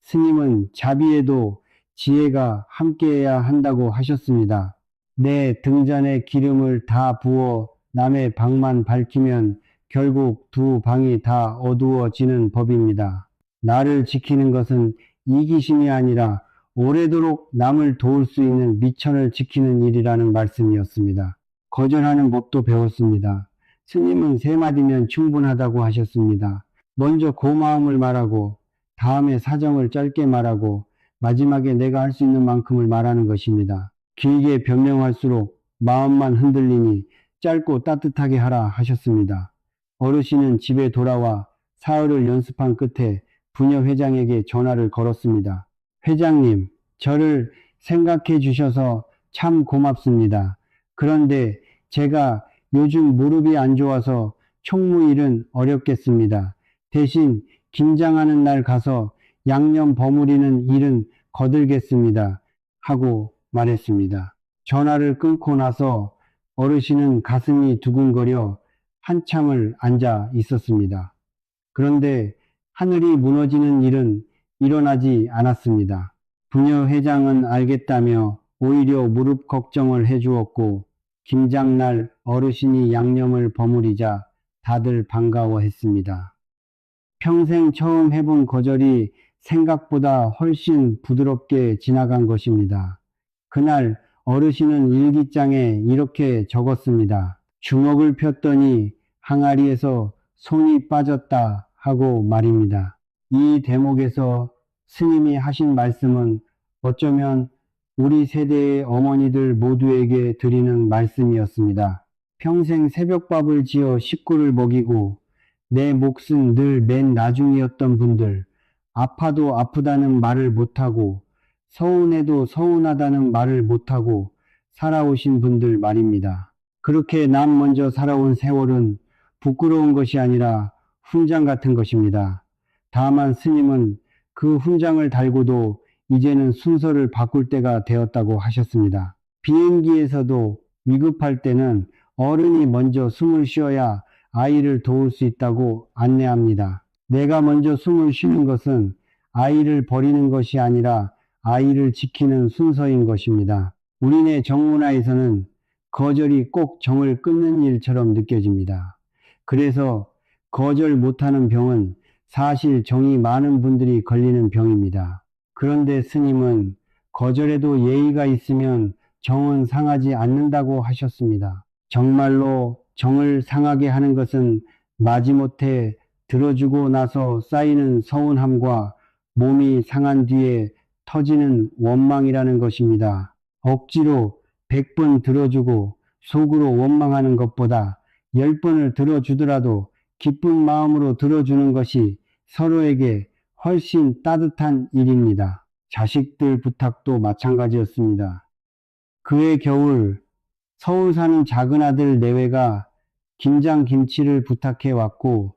스님은 자비에도 지혜가 함께해야 한다고 하셨습니다. 내 등잔에 기름을 다 부어 남의 방만 밝히면 결국 두 방이 다 어두워지는 법입니다. 나를 지키는 것은 이기심이 아니라 오래도록 남을 도울 수 있는 미천을 지키는 일이라는 말씀이었습니다. 거절하는 법도 배웠습니다. 스님은 세 마디면 충분하다고 하셨습니다. 먼저 고마움을 말하고, 다음에 사정을 짧게 말하고, 마지막에 내가 할 수 있는 만큼을 말하는 것입니다. 길게 변명할수록 마음만 흔들리니 짧고 따뜻하게 하라 하셨습니다. 어르신은 집에 돌아와 사흘을 연습한 끝에 부녀 회장에게 전화를 걸었습니다. 회장님, 저를 생각해 주셔서 참 고맙습니다. 그런데 제가 요즘 무릎이 안 좋아서 총무일은 어렵겠습니다. 대신 김장하는 날 가서 양념 버무리는 일은 거들겠습니다. 하고 말했습니다. 전화를 끊고 나서 어르신은 가슴이 두근거려 한참을 앉아 있었습니다. 그런데 하늘이 무너지는 일은 일어나지 않았습니다. 부녀 회장은 알겠다며 오히려 무릎 걱정을 해주었고, 김장날 어르신이 양념을 버무리자 다들 반가워했습니다. 평생 처음 해본 거절이 생각보다 훨씬 부드럽게 지나간 것입니다. 그날 어르신은 일기장에 이렇게 적었습니다. 주먹을 폈더니 항아리에서 손이 빠졌다 하고 말입니다. 이 대목에서 스님이 하신 말씀은 어쩌면 우리 세대의 어머니들 모두에게 드리는 말씀이었습니다. 평생 새벽밥을 지어 식구를 먹이고 내 몫은 늘 맨 나중이었던 분들, 아파도 아프다는 말을 못하고 서운해도 서운하다는 말을 못하고 살아오신 분들 말입니다. 그렇게 남 먼저 살아온 세월은 부끄러운 것이 아니라 훈장 같은 것입니다. 다만 스님은 그 훈장을 달고도 이제는 순서를 바꿀 때가 되었다고 하셨습니다. 비행기에서도 위급할 때는 어른이 먼저 숨을 쉬어야 아이를 도울 수 있다고 안내합니다. 내가 먼저 숨을 쉬는 것은 아이를 버리는 것이 아니라 아이를 지키는 순서인 것입니다. 우리네 정문화에서는 거절이 꼭 정을 끊는 일처럼 느껴집니다. 그래서 거절 못하는 병은 사실 정이 많은 분들이 걸리는 병입니다. 그런데 스님은 거절에도 예의가 있으면 정은 상하지 않는다고 하셨습니다. 정말로 정을 상하게 하는 것은 마지못해 들어주고 나서 쌓이는 서운함과 몸이 상한 뒤에 터지는 원망이라는 것입니다. 억지로 100번 들어주고 속으로 원망하는 것보다 10번을 들어주더라도 기쁜 마음으로 들어주는 것이 서로에게 훨씬 따뜻한 일입니다. 자식들 부탁도 마찬가지였습니다. 그해 겨울 서울 사는 작은 아들 내외가 김장김치를 부탁해 왔고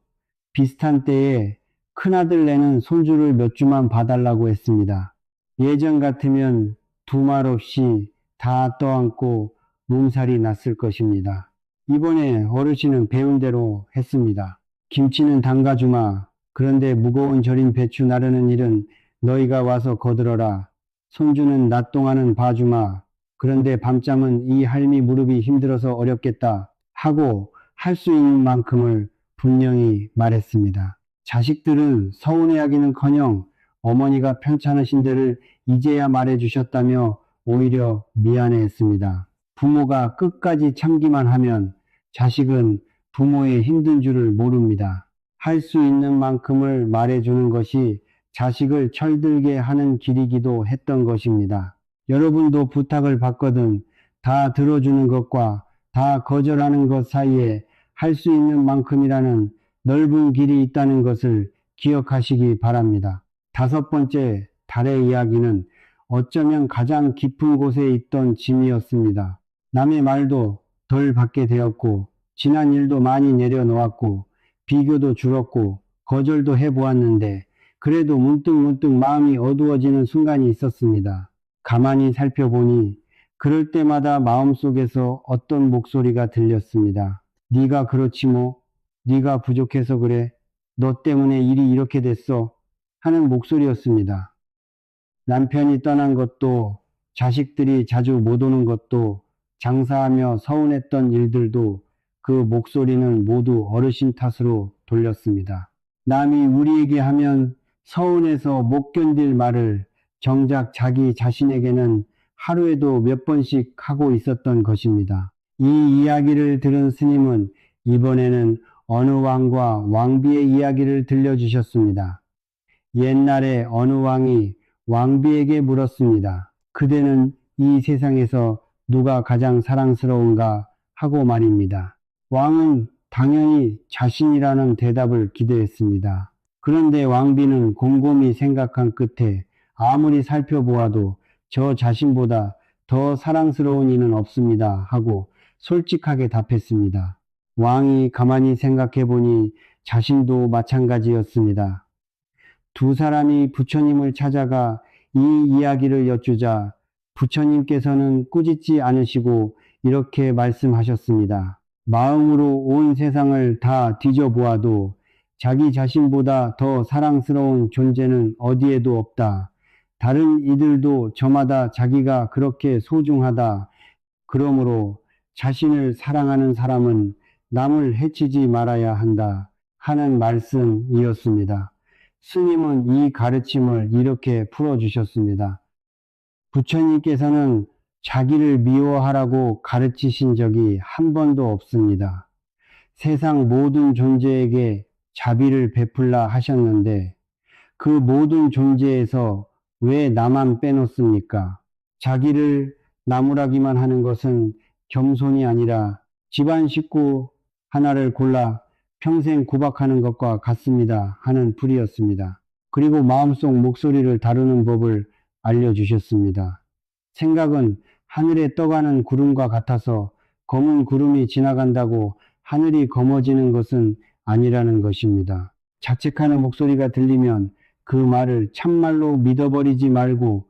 비슷한 때에 큰아들 내는 손주를 몇 주만 봐달라고 했습니다. 예전 같으면 두 말 없이 다 떠안고 몸살이 났을 것입니다. 이번에 어르신은 배운 대로 했습니다. 김치는 담가주마. 그런데 무거운 절인 배추 나르는 일은 너희가 와서 거들어라. 손주는 낮 동안은 봐주마. 그런데 밤잠은 이 할미 무릎이 힘들어서 어렵겠다 하고 할 수 있는 만큼을 분명히 말했습니다. 자식들은 서운해하기는커녕 어머니가 편찮으신 데를 이제야 말해주셨다며 오히려 미안해했습니다. 부모가 끝까지 참기만 하면 자식은 부모의 힘든 줄을 모릅니다. 할 수 있는 만큼을 말해주는 것이 자식을 철들게 하는 길이기도 했던 것입니다. 여러분도 부탁을 받거든 다 들어주는 것과 다 거절하는 것 사이에 할 수 있는 만큼이라는 넓은 길이 있다는 것을 기억하시기 바랍니다. 다섯 번째 달의 이야기는 어쩌면 가장 깊은 곳에 있던 짐이었습니다. 남의 말도 덜 받게 되었고 지난 일도 많이 내려놓았고 비교도 줄었고 거절도 해보았는데 그래도 문득문득 마음이 어두워지는 순간이 있었습니다. 가만히 살펴보니 그럴 때마다 마음속에서 어떤 목소리가 들렸습니다. 네가 그렇지 뭐, 네가 부족해서 그래, 너 때문에 일이 이렇게 됐어 하는 목소리였습니다. 남편이 떠난 것도, 자식들이 자주 못 오는 것도, 장사하며 서운했던 일들도 그 목소리는 모두 어르신 탓으로 돌렸습니다. 남이 우리에게 하면 서운해서 못 견딜 말을 정작 자기 자신에게는 하루에도 몇 번씩 하고 있었던 것입니다. 이 이야기를 들은 스님은 이번에는 어느 왕과 왕비의 이야기를 들려주셨습니다. 옛날에 어느 왕이 왕비에게 물었습니다. 그대는 이 세상에서 누가 가장 사랑스러운가 하고 말입니다. 왕은 당연히 자신이라는 대답을 기대했습니다. 그런데 왕비는 곰곰이 생각한 끝에 아무리 살펴보아도 저 자신보다 더 사랑스러운 이는 없습니다 하고 솔직하게 답했습니다. 왕이 가만히 생각해 보니 자신도 마찬가지였습니다. 두 사람이 부처님을 찾아가 이 이야기를 여쭈자 부처님께서는 꾸짖지 않으시고 이렇게 말씀하셨습니다. 마음으로 온 세상을 다 뒤져보아도 자기 자신보다 더 사랑스러운 존재는 어디에도 없다. 다른 이들도 저마다 자기가 그렇게 소중하다. 그러므로 자신을 사랑하는 사람은 남을 해치지 말아야 한다. 하는 말씀이었습니다. 스님은 이 가르침을 이렇게 풀어주셨습니다. 부처님께서는 자기를 미워하라고 가르치신 적이 한 번도 없습니다. 세상 모든 존재에게 자비를 베풀라 하셨는데 그 모든 존재에서 왜 나만 빼놓습니까? 자기를 나무라기만 하는 것은 겸손이 아니라 집안 식구 하나를 골라 평생 구박하는 것과 같습니다 하는 풀이였습니다. 그리고 마음속 목소리를 다루는 법을 알려주셨습니다. 생각은 하늘에 떠가는 구름과 같아서 검은 구름이 지나간다고 하늘이 검어지는 것은 아니라는 것입니다. 자책하는 목소리가 들리면 그 말을 참말로 믿어버리지 말고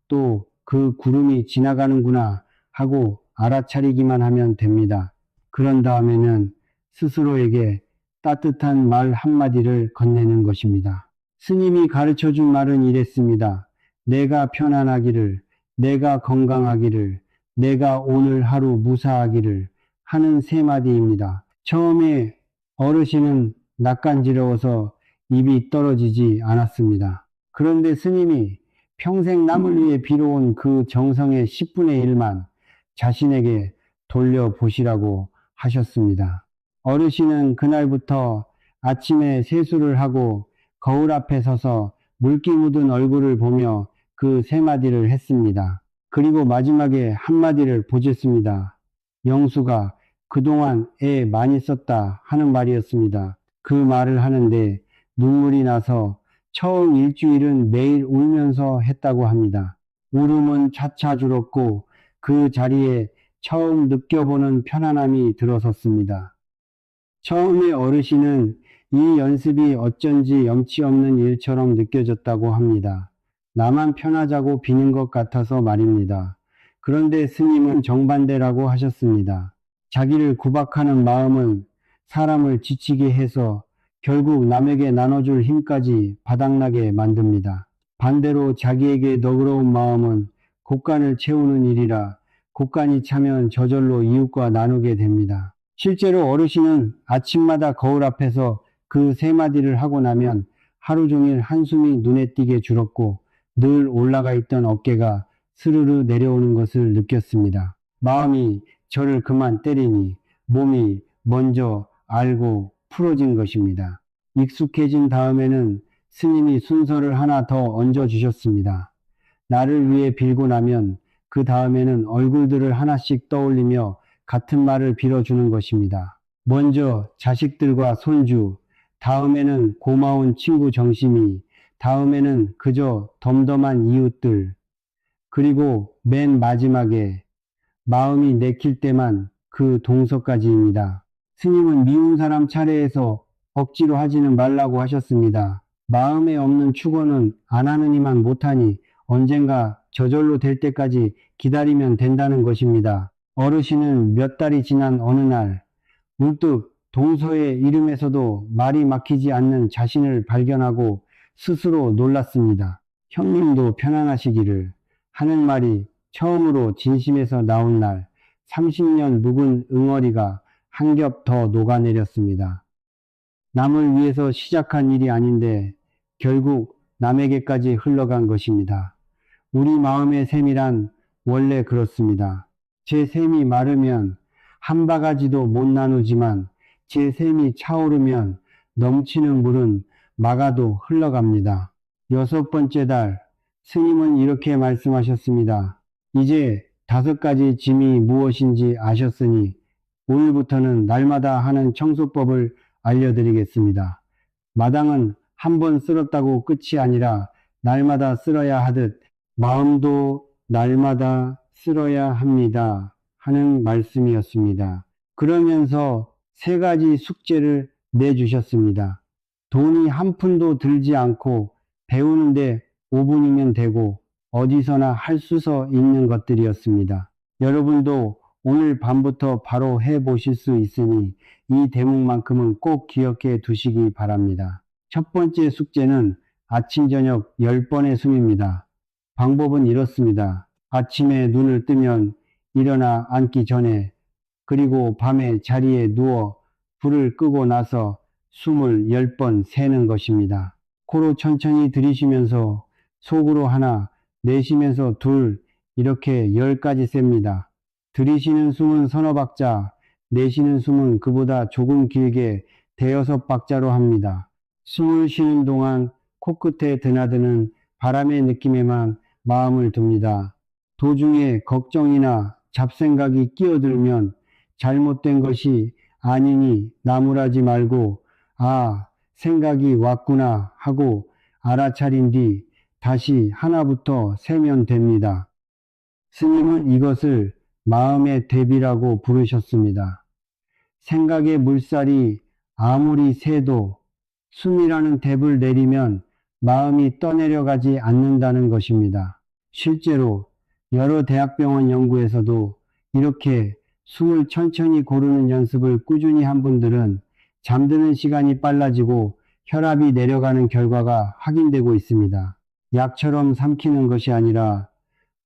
또 그 구름이 지나가는구나 하고 알아차리기만 하면 됩니다. 그런 다음에는 스스로에게 따뜻한 말 한마디를 건네는 것입니다. 스님이 가르쳐준 말은 이랬습니다. 내가 편안하기를, 내가 건강하기를, 내가 오늘 하루 무사하기를 하는 세 마디입니다. 처음에 어르신은 낯간지러워서 입이 떨어지지 않았습니다. 그런데 스님이 평생 남을 위해 빌어온 그 정성의 10분의 1만 자신에게 돌려보시라고 하셨습니다. 어르신은 그날부터 아침에 세수를 하고 거울 앞에 서서 물기 묻은 얼굴을 보며 그 세 마디를 했습니다. 그리고 마지막에 한마디를 보셨습니다. 영수가 그동안 애 많이 썼다 하는 말이었습니다. 그 말을 하는데 눈물이 나서 처음 일주일은 매일 울면서 했다고 합니다. 울음은 차차 줄었고 그 자리에 처음 느껴보는 편안함이 들어섰습니다. 처음에 어르신은 이 연습이 어쩐지 염치 없는 일처럼 느껴졌다고 합니다. 나만 편하자고 비는 것 같아서 말입니다. 그런데 스님은 정반대라고 하셨습니다. 자기를 구박하는 마음은 사람을 지치게 해서 결국 남에게 나눠줄 힘까지 바닥나게 만듭니다. 반대로 자기에게 너그러운 마음은 곳간을 채우는 일이라 곳간이 차면 저절로 이웃과 나누게 됩니다. 실제로 어르신은 아침마다 거울 앞에서 그 세 마디를 하고 나면 하루 종일 한숨이 눈에 띄게 줄었고 늘 올라가 있던 어깨가 스르르 내려오는 것을 느꼈습니다. 마음이 저를 그만 때리니 몸이 먼저 알고 풀어진 것입니다. 익숙해진 다음에는 스님이 순서를 하나 더 얹어주셨습니다. 나를 위해 빌고 나면 그 다음에는 얼굴들을 하나씩 떠올리며 같은 말을 빌어주는 것입니다. 먼저 자식들과 손주, 다음에는 고마운 친구 정심이, 다음에는 그저 덤덤한 이웃들, 그리고 맨 마지막에 마음이 내킬 때만 그 동서까지입니다. 스님은 미운 사람 차례에서 억지로 하지는 말라고 하셨습니다. 마음에 없는 축원은 안 하느니만 못하니 언젠가 저절로 될 때까지 기다리면 된다는 것입니다. 어르신은 몇 달이 지난 어느 날 문득 동서의 이름에서도 말이 막히지 않는 자신을 발견하고 스스로 놀랐습니다. 형님도 편안하시기를 하는 말이 처음으로 진심에서 나온 날 30년 묵은 응어리가 한 겹 더 녹아내렸습니다. 남을 위해서 시작한 일이 아닌데 결국 남에게까지 흘러간 것입니다. 우리 마음의 셈이란 원래 그렇습니다. 제 셈이 마르면 한 바가지도 못 나누지만 제 셈이 차오르면 넘치는 물은 막아도 흘러갑니다. 6번째 달 스님은 이렇게 말씀하셨습니다. 이제 5가지 짐이 무엇인지 아셨으니 오늘부터는 날마다 하는 청소법을 알려드리겠습니다. 마당은 한 번 쓸었다고 끝이 아니라 날마다 쓸어야 하듯 마음도 날마다 쓸어야 합니다 하는 말씀이었습니다. 그러면서 3가지 숙제를 내주셨습니다. 돈이 한 푼도 들지 않고 배우는데 5분이면 되고 어디서나 할 수서 있는 것들이었습니다. 여러분도 오늘 밤부터 바로 해보실 수 있으니 이 대목만큼은 꼭 기억해 두시기 바랍니다. 첫 번째 숙제는 아침 저녁 10번의 숨입니다. 방법은 이렇습니다. 아침에 눈을 뜨면 일어나 앉기 전에 그리고 밤에 자리에 누워 불을 끄고 나서 숨을 10번 세는 것입니다. 코로 천천히 들이쉬면서 속으로 하나, 내쉬면서 둘, 이렇게 10가지 셉니다. 들이쉬는 숨은 서너 박자, 내쉬는 숨은 그보다 조금 길게 5-6박자로 합니다. 숨을 쉬는 동안 코끝에 드나드는 바람의 느낌에만 마음을 둡니다. 도중에 걱정이나 잡생각이 끼어들면 잘못된 것이 아니니 나무라지 말고 아, 생각이 왔구나 하고 알아차린 뒤 다시 하나부터 세면 됩니다. 스님은 이것을 마음의 대비라고 부르셨습니다. 생각의 물살이 아무리 세도 숨이라는 뎁을 내리면 마음이 떠내려가지 않는다는 것입니다. 실제로 여러 대학병원 연구에서도 이렇게 숨을 천천히 고르는 연습을 꾸준히 한 분들은 잠드는 시간이 빨라지고 혈압이 내려가는 결과가 확인되고 있습니다. 약처럼 삼키는 것이 아니라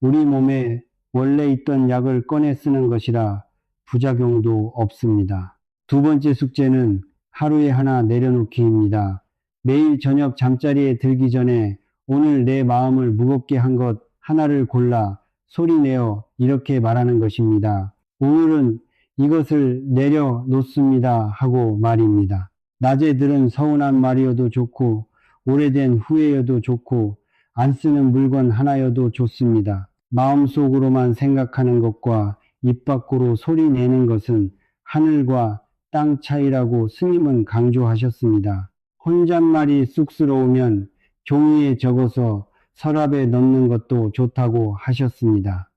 우리 몸에 원래 있던 약을 꺼내 쓰는 것이라 부작용도 없습니다. 2번째 숙제는 하루에 하나 내려놓기입니다. 매일 저녁 잠자리에 들기 전에 오늘 내 마음을 무겁게 한 것 하나를 골라 소리내어 이렇게 말하는 것입니다. 오늘은 이것을 내려놓습니다 하고 말입니다. 낮에 들은 서운한 말이어도 좋고 오래된 후회여도 좋고 안 쓰는 물건 하나여도 좋습니다. 마음속으로만 생각하는 것과 입 밖으로 소리 내는 것은 하늘과 땅 차이라고 스님은 강조하셨습니다. 혼잣말이 쑥스러우면 종이에 적어서 서랍에 넣는 것도 좋다고 하셨습니다.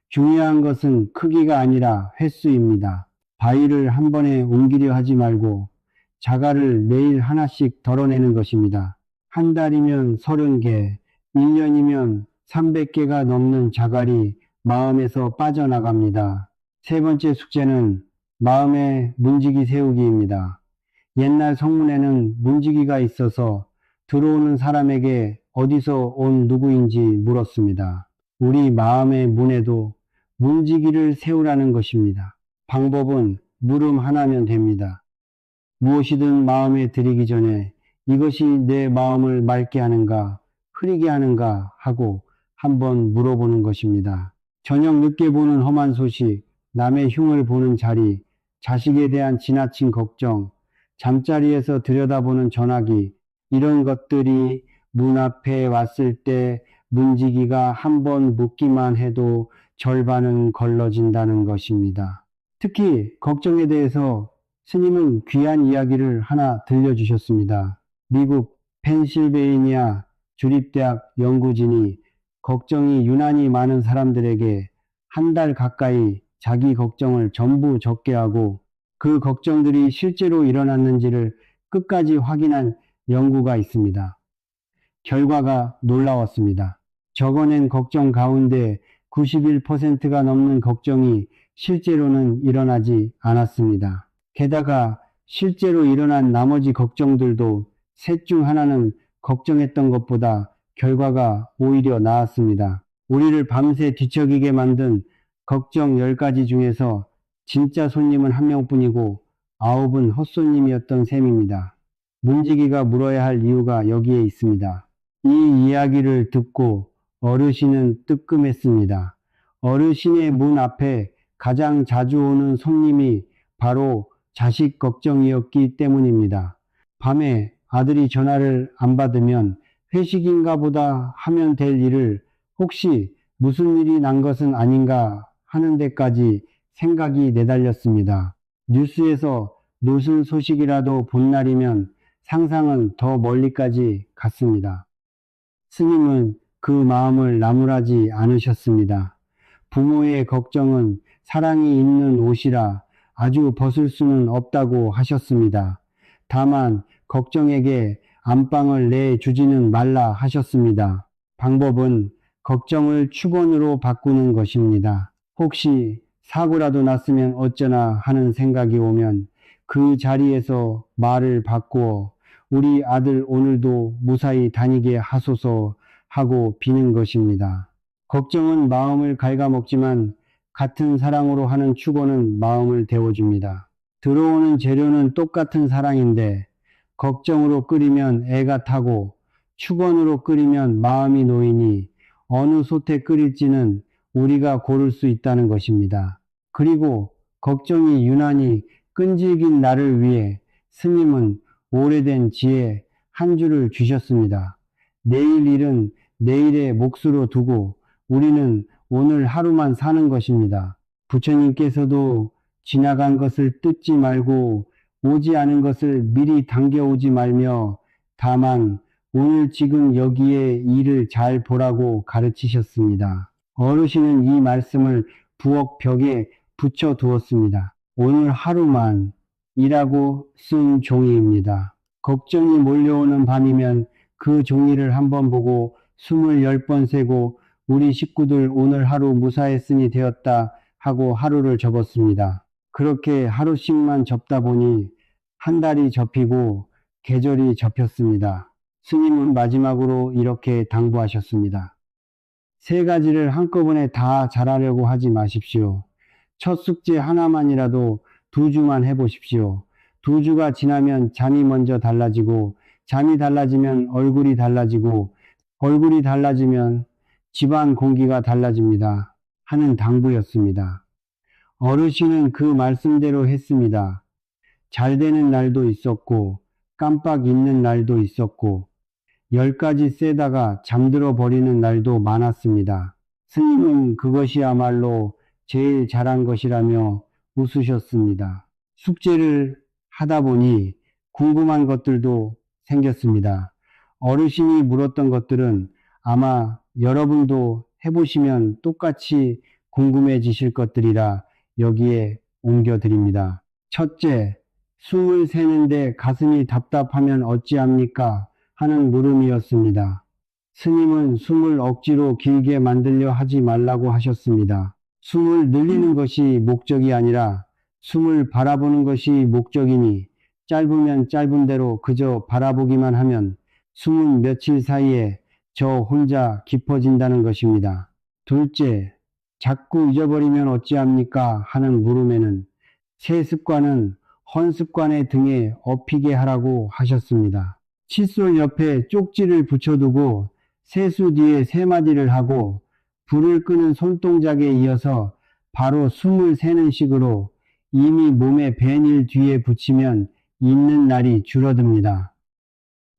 중요한 것은 크기가 아니라 횟수입니다. 바위를 한 번에 옮기려 하지 말고 자갈을 매일 하나씩 덜어내는 것입니다. 한 달이면 30개, 1년이면 300개가 넘는 자갈이 마음에서 빠져나갑니다. 3번째 숙제는 마음의 문지기 세우기입니다. 옛날 성문에는 문지기가 있어서 들어오는 사람에게 어디서 온 누구인지 물었습니다. 우리 마음의 문에도 문지기를 세우라는 것입니다. 방법은 물음 하나면 됩니다. 무엇이든 마음에 들이기 전에 이것이 내 마음을 맑게 하는가, 흐리게 하는가 하고 한번 물어보는 것입니다. 저녁 늦게 보는 험한 소식, 남의 흉을 보는 자리, 자식에 대한 지나친 걱정, 잠자리에서 들여다보는 전화기, 이런 것들이 문 앞에 왔을 때 문지기가 한 번 묻기만 해도 절반은 걸러진다는 것입니다. 특히 걱정에 대해서 스님은 귀한 이야기를 하나 들려주셨습니다. 미국 펜실베이니아 주립대학 연구진이 걱정이 유난히 많은 사람들에게 한 달 가까이 자기 걱정을 전부 적게 하고 그 걱정들이 실제로 일어났는지를 끝까지 확인한 연구가 있습니다. 결과가 놀라웠습니다. 적어낸 걱정 가운데 91%가 넘는 걱정이 실제로는 일어나지 않았습니다. 게다가 실제로 일어난 나머지 걱정들도 셋 중 하나는 걱정했던 것보다 결과가 오히려 나았습니다. 우리를 밤새 뒤척이게 만든 걱정 10가지 중에서 진짜 손님은 한 명뿐이고 9은 헛손님이었던 셈입니다. 문지기가 물어야 할 이유가 여기에 있습니다. 이 이야기를 듣고 어르신은 뜨끔했습니다. 어르신의 문 앞에 가장 자주 오는 손님이 바로 자식 걱정이었기 때문입니다. 밤에 아들이 전화를 안 받으면 회식인가 보다 하면 될 일을 혹시 무슨 일이 난 것은 아닌가 하는 데까지 생각이 내달렸습니다. 뉴스에서 무슨 소식이라도 본 날이면 상상은 더 멀리까지 갔습니다. 스님은 그 마음을 나무라지 않으셨습니다. 부모의 걱정은 사랑이 있는 옷이라 아주 벗을 수는 없다고 하셨습니다. 다만 걱정에게 안방을 내주지는 말라 하셨습니다. 방법은 걱정을 축원으로 바꾸는 것입니다. 혹시 사고라도 났으면 어쩌나 하는 생각이 오면 그 자리에서 말을 바꾸어 우리 아들 오늘도 무사히 다니게 하소서 하고 비는 것입니다. 걱정은 마음을 갉아먹지만 같은 사랑으로 하는 축원은 마음을 데워줍니다. 들어오는 재료는 똑같은 사랑인데 걱정으로 끓이면 애가 타고 축원으로 끓이면 마음이 놓이니 어느 솥에 끓일지는 우리가 고를 수 있다는 것입니다. 그리고 걱정이 유난히 끈질긴 나를 위해 스님은 오래된 지혜 한 줄을 주셨습니다. 내일 일은 내일의 몫으로 두고 우리는 오늘 하루만 사는 것입니다. 부처님께서도 지나간 것을 뜯지 말고 오지 않은 것을 미리 당겨오지 말며 다만 오늘 지금 여기에 일을 잘 보라고 가르치셨습니다. 어르신은 이 말씀을 부엌 벽에 붙여 두었습니다. 오늘 하루만 이라고 쓴 종이입니다. 걱정이 몰려오는 밤이면 그 종이를 한번 보고 20번 세고 우리 식구들 오늘 하루 무사했으니 되었다 하고 하루를 접었습니다. 그렇게 하루씩만 접다 보니 한 달이 접히고 계절이 접혔습니다. 스님은 마지막으로 이렇게 당부하셨습니다. 3가지를 한꺼번에 다 잘하려고 하지 마십시오. 첫 숙제 하나만이라도 2주만 해보십시오. 2주가 지나면 잠이 먼저 달라지고 잠이 달라지면 얼굴이 달라지고 얼굴이 달라지면 집안 공기가 달라집니다. 하는 당부였습니다. 어르신은 그 말씀대로 했습니다. 잘 되는 날도 있었고 깜빡 잊는 날도 있었고 10가지 세다가 잠들어 버리는 날도 많았습니다. 스님은 그것이야말로 제일 잘한 것이라며 웃으셨습니다. 숙제를 하다 보니 궁금한 것들도 생겼습니다. 어르신이 물었던 것들은 아마 여러분도 해보시면 똑같이 궁금해지실 것들이라 여기에 옮겨드립니다. 첫째, 숨을 세는데 가슴이 답답하면 어찌합니까? 하는 물음이었습니다. 스님은 숨을 억지로 길게 만들려 하지 말라고 하셨습니다. 숨을 늘리는 것이 목적이 아니라 숨을 바라보는 것이 목적이니 짧으면 짧은 대로 그저 바라보기만 하면 숨은 며칠 사이에 저 혼자 깊어진다는 것입니다. 둘째, 자꾸 잊어버리면 어찌합니까? 하는 물음에는 새 습관은 헌 습관의 등에 업히게 하라고 하셨습니다. 칫솔 옆에 쪽지를 붙여두고 세수 뒤에 3마디를 하고 불을 끄는 손동작에 이어서 바로 숨을 세는 식으로 이미 몸에 밴일 뒤에 붙이면 잊는 날이 줄어듭니다.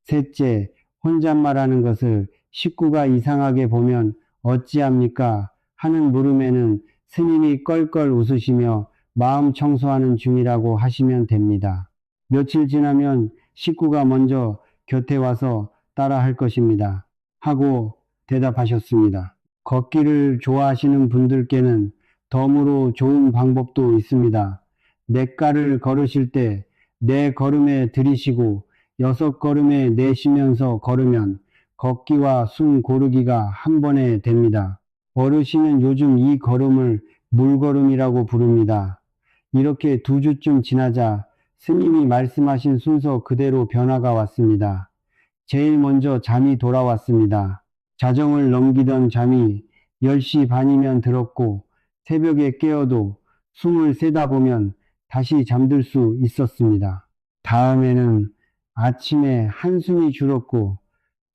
셋째, 혼잣말하는 것을 식구가 이상하게 보면 어찌합니까? 하는 물음에는 스님이 껄껄 웃으시며 마음 청소하는 중이라고 하시면 됩니다. 며칠 지나면 식구가 먼저 곁에 와서 따라 할 것입니다. 하고 대답하셨습니다. 걷기를 좋아하시는 분들께는 덤으로 좋은 방법도 있습니다. 네 가를 걸으실 때 네 걸음에 들이쉬고 6걸음에 내쉬면서 걸으면 걷기와 숨 고르기가 한 번에 됩니다. 어르신은 요즘 이 걸음을 물걸음이라고 부릅니다. 이렇게 2주쯤 지나자 스님이 말씀하신 순서 그대로 변화가 왔습니다. 제일 먼저 잠이 돌아왔습니다. 자정을 넘기던 잠이 10시 반이면 들었고 새벽에 깨어도 숨을 세다 보면 다시 잠들 수 있었습니다. 다음에는 아침에 한숨이 줄었고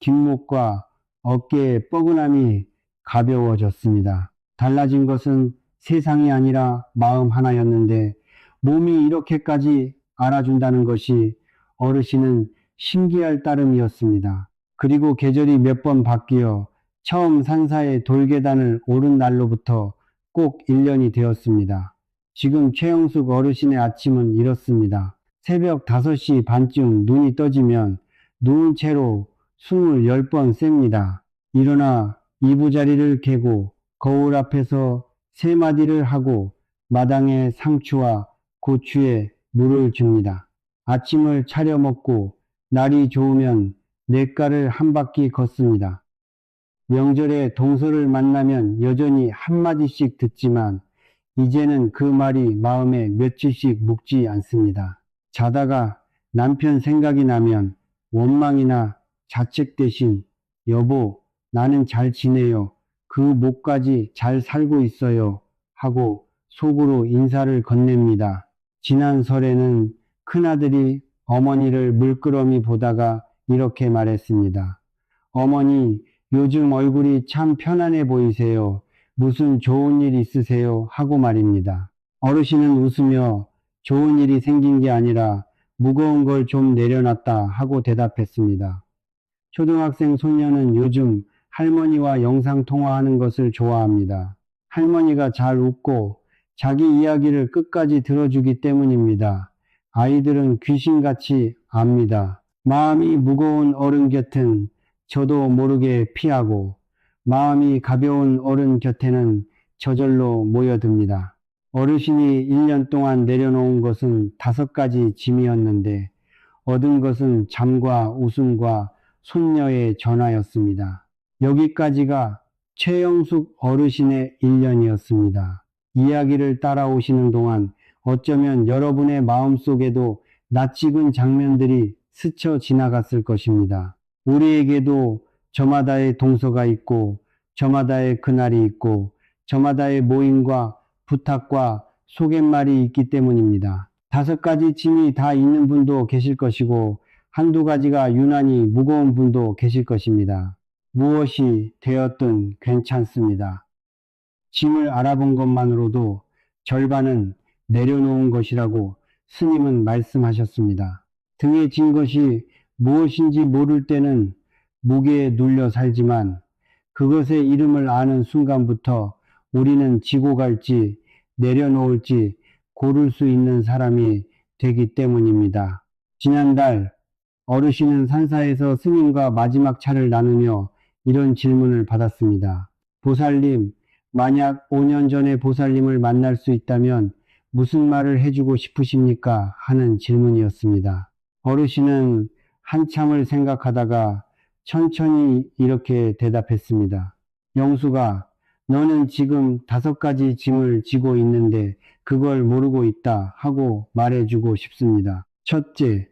뒷목과 어깨의 뻐근함이 가벼워졌습니다. 달라진 것은 세상이 아니라 마음 하나였는데 몸이 이렇게까지 알아준다는 것이 어르신은 신기할 따름이었습니다. 그리고 계절이 몇 번 바뀌어 처음 산사의 돌계단을 오른 날로부터 꼭 1년이 되었습니다. 지금 최영숙 어르신의 아침은 이렇습니다. 새벽 5시 반쯤 눈이 떠지면 누운 채로 숨을 10번 셉니다. 일어나 이부자리를 개고 거울 앞에서 3마디를 하고 마당에 상추와 고추에 물을 줍니다. 아침을 차려 먹고 날이 좋으면 냇가를 한 바퀴 걷습니다. 명절에 동서를 만나면 여전히 한마디씩 듣지만 이제는 그 말이 마음에 며칠씩 묵지 않습니다. 자다가 남편 생각이 나면 원망이나 자책 대신 여보, 나는 잘 지내요. 그 목까지 잘 살고 있어요. 하고 속으로 인사를 건넵니다. 지난 설에는 큰아들이 어머니를 물끄러미 보다가 이렇게 말했습니다. 어머니, 요즘 얼굴이 참 편안해 보이세요. 무슨 좋은 일 있으세요? 하고 말입니다. 어르신은 웃으며 좋은 일이 생긴 게 아니라 무거운 걸 좀 내려놨다 하고 대답했습니다. 초등학생 손녀는 요즘 할머니와 영상통화하는 것을 좋아합니다. 할머니가 잘 웃고 자기 이야기를 끝까지 들어주기 때문입니다. 아이들은 귀신같이 압니다. 마음이 무거운 어른 곁은 저도 모르게 피하고 마음이 가벼운 어른 곁에는 저절로 모여듭니다. 어르신이 1년 동안 내려놓은 것은 5가지 짐이었는데 얻은 것은 잠과 웃음과 손녀의 전화였습니다. 여기까지가 최영숙 어르신의 1년이었습니다. 이야기를 따라오시는 동안 어쩌면 여러분의 마음속에도 낯익은 장면들이 스쳐 지나갔을 것입니다. 우리에게도 저마다의 동서가 있고 저마다의 그날이 있고 저마다의 모임과 부탁과 소갯말이 있기 때문입니다. 5가지 짐이 다 있는 분도 계실 것이고 1~2가지가 유난히 무거운 분도 계실 것입니다. 무엇이 되었든 괜찮습니다. 짐을 알아본 것만으로도 절반은 내려놓은 것이라고 스님은 말씀하셨습니다. 등에 진 것이 무엇인지 모를 때는 무게에 눌려 살지만 그것의 이름을 아는 순간부터 우리는 지고 갈지 내려놓을지 고를 수 있는 사람이 되기 때문입니다. 지난달 어르신은 산사에서 스님과 마지막 차를 나누며 이런 질문을 받았습니다. 보살님, 만약 5년 전에 보살님을 만날 수 있다면 무슨 말을 해주고 싶으십니까? 하는 질문이었습니다. 어르신은 한참을 생각하다가 천천히 이렇게 대답했습니다. 영수가, 너는 지금 5가지 짐을 지고 있는데 그걸 모르고 있다 하고 말해주고 싶습니다. 첫째,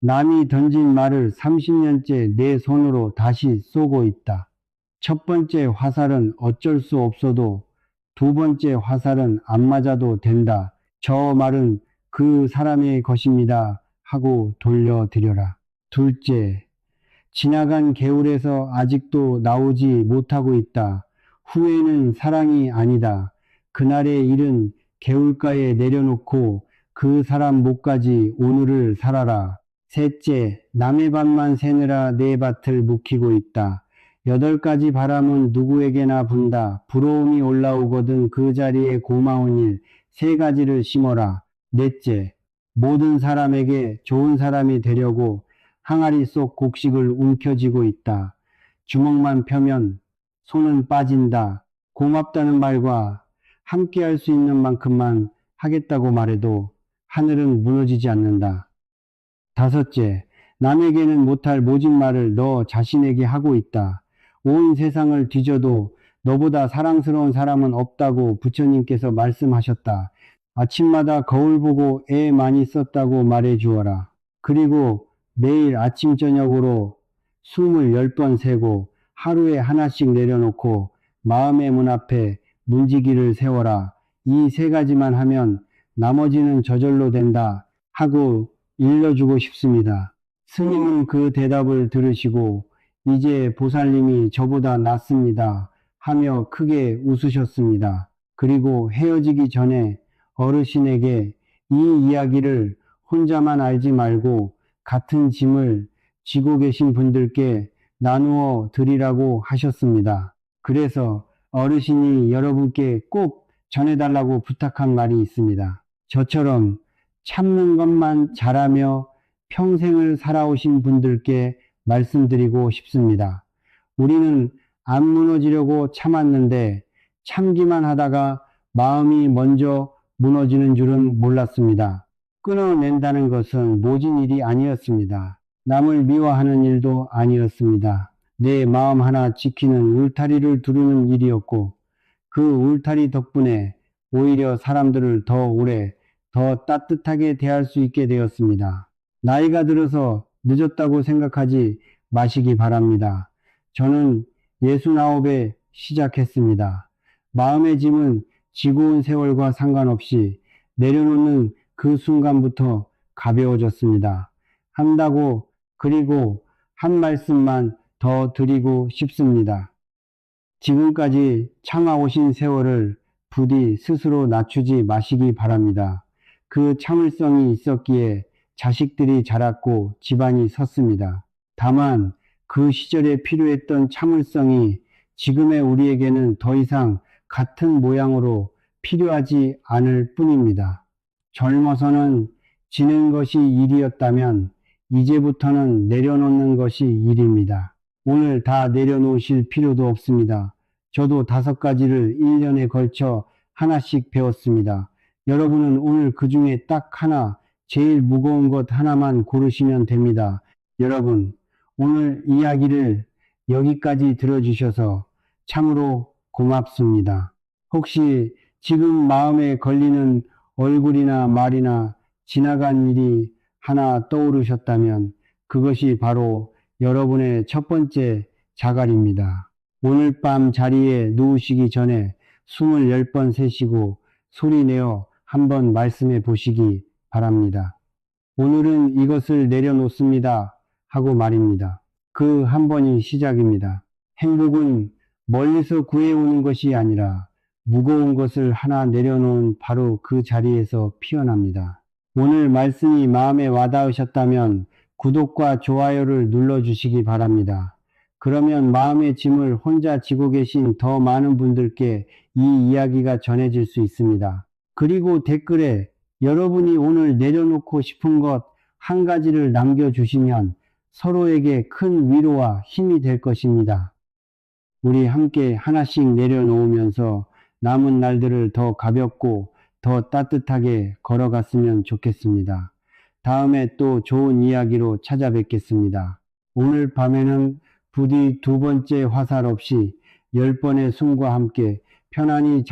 남이 던진 말을 30년째 내 손으로 다시 쏘고 있다. 첫 번째 화살은 어쩔 수 없어도 2번째 화살은 안 맞아도 된다. 저 말은 그 사람의 것입니다. 하고 돌려드려라. 둘째, 지나간 개울에서 아직도 나오지 못하고 있다. 후회는 사랑이 아니다. 그날의 일은 개울가에 내려놓고 그 사람 목까지 오늘을 살아라. 셋째, 남의 밭만 새느라 내 밭을 묵히고 있다. 8가지 바람은 누구에게나 분다. 부러움이 올라오거든 그 자리에 고마운 일 3가지를 심어라. 넷째, 모든 사람에게 좋은 사람이 되려고 항아리 속 곡식을 움켜쥐고 있다. 주먹만 펴면 손은 빠진다. 고맙다는 말과 함께 할 수 있는 만큼만 하겠다고 말해도 하늘은 무너지지 않는다. 다섯째, 남에게는 못할 모진 말을 너 자신에게 하고 있다. 온 세상을 뒤져도 너보다 사랑스러운 사람은 없다고 부처님께서 말씀하셨다. 아침마다 거울 보고 애 많이 썼다고 말해 주어라. 그리고 매일 아침 저녁으로 숨을 10번 세고 하루에 하나씩 내려놓고 마음의 문 앞에 문지기를 세워라. 이 3가지만 하면 나머지는 저절로 된다 하고 일러주고 싶습니다. 스님은 그 대답을 들으시고 이제 보살님이 저보다 낫습니다 하며 크게 웃으셨습니다. 그리고 헤어지기 전에 어르신에게 이 이야기를 혼자만 알지 말고 같은 짐을 지고 계신 분들께 나누어 드리라고 하셨습니다. 그래서 어르신이 여러분께 꼭 전해달라고 부탁한 말이 있습니다. 저처럼 참는 것만 잘하며 평생을 살아오신 분들께 말씀드리고 싶습니다. 우리는 안 무너지려고 참았는데 참기만 하다가 마음이 먼저 무너지는 줄은 몰랐습니다. 끊어낸다는 것은 모진 일이 아니었습니다. 남을 미워하는 일도 아니었습니다. 내 마음 하나 지키는 울타리를 두르는 일이었고 그 울타리 덕분에 오히려 사람들을 더 오래 더 따뜻하게 대할 수 있게 되었습니다. 나이가 들어서 늦었다고 생각하지 마시기 바랍니다. 저는 69에 시작했습니다. 마음의 짐은 지고 온 세월과 상관없이 내려놓는 그 순간부터 가벼워졌습니다. 한다고 그리고 한 말씀만 더 드리고 싶습니다. 지금까지 참아오신 세월을 부디 스스로 낮추지 마시기 바랍니다. 그 참을성이 있었기에 자식들이 자랐고 집안이 섰습니다. 다만 그 시절에 필요했던 참을성이 지금의 우리에게는 더 이상 같은 모양으로 필요하지 않을 뿐입니다. 젊어서는 지는 것이 일이었다면 이제부터는 내려놓는 것이 일입니다. 오늘 다 내려놓으실 필요도 없습니다. 저도 5가지를 1년에 걸쳐 하나씩 배웠습니다. 여러분은 오늘 그 중에 딱 하나, 제일 무거운 것 하나만 고르시면 됩니다. 여러분, 오늘 이야기를 여기까지 들어주셔서 참으로 고맙습니다. 혹시 지금 마음에 걸리는 얼굴이나 말이나 지나간 일이 하나 떠오르셨다면 그것이 바로 여러분의 첫 번째 자갈입니다. 오늘 밤 자리에 누우시기 전에 숨을 10번 세시고 소리내어 한번 말씀해 보시기 바랍니다. 오늘은 이것을 내려놓습니다 하고 말입니다. 그 한 번이 시작입니다. 행복은 멀리서 구해오는 것이 아니라 무거운 것을 하나 내려놓은 바로 그 자리에서 피어납니다. 오늘 말씀이 마음에 와닿으셨다면 구독과 좋아요를 눌러주시기 바랍니다. 그러면 마음의 짐을 혼자 지고 계신 더 많은 분들께 이 이야기가 전해질 수 있습니다. 그리고 댓글에 여러분이 오늘 내려놓고 싶은 것 한 가지를 남겨주시면 서로에게 큰 위로와 힘이 될 것입니다. 우리 함께 하나씩 내려놓으면서 남은 날들을 더 가볍고 더 따뜻하게 걸어갔으면 좋겠습니다. 다음에 또 좋은 이야기로 찾아뵙겠습니다. 오늘 밤에는 부디 2번째 화살 없이 10번의 숨과 함께 편안히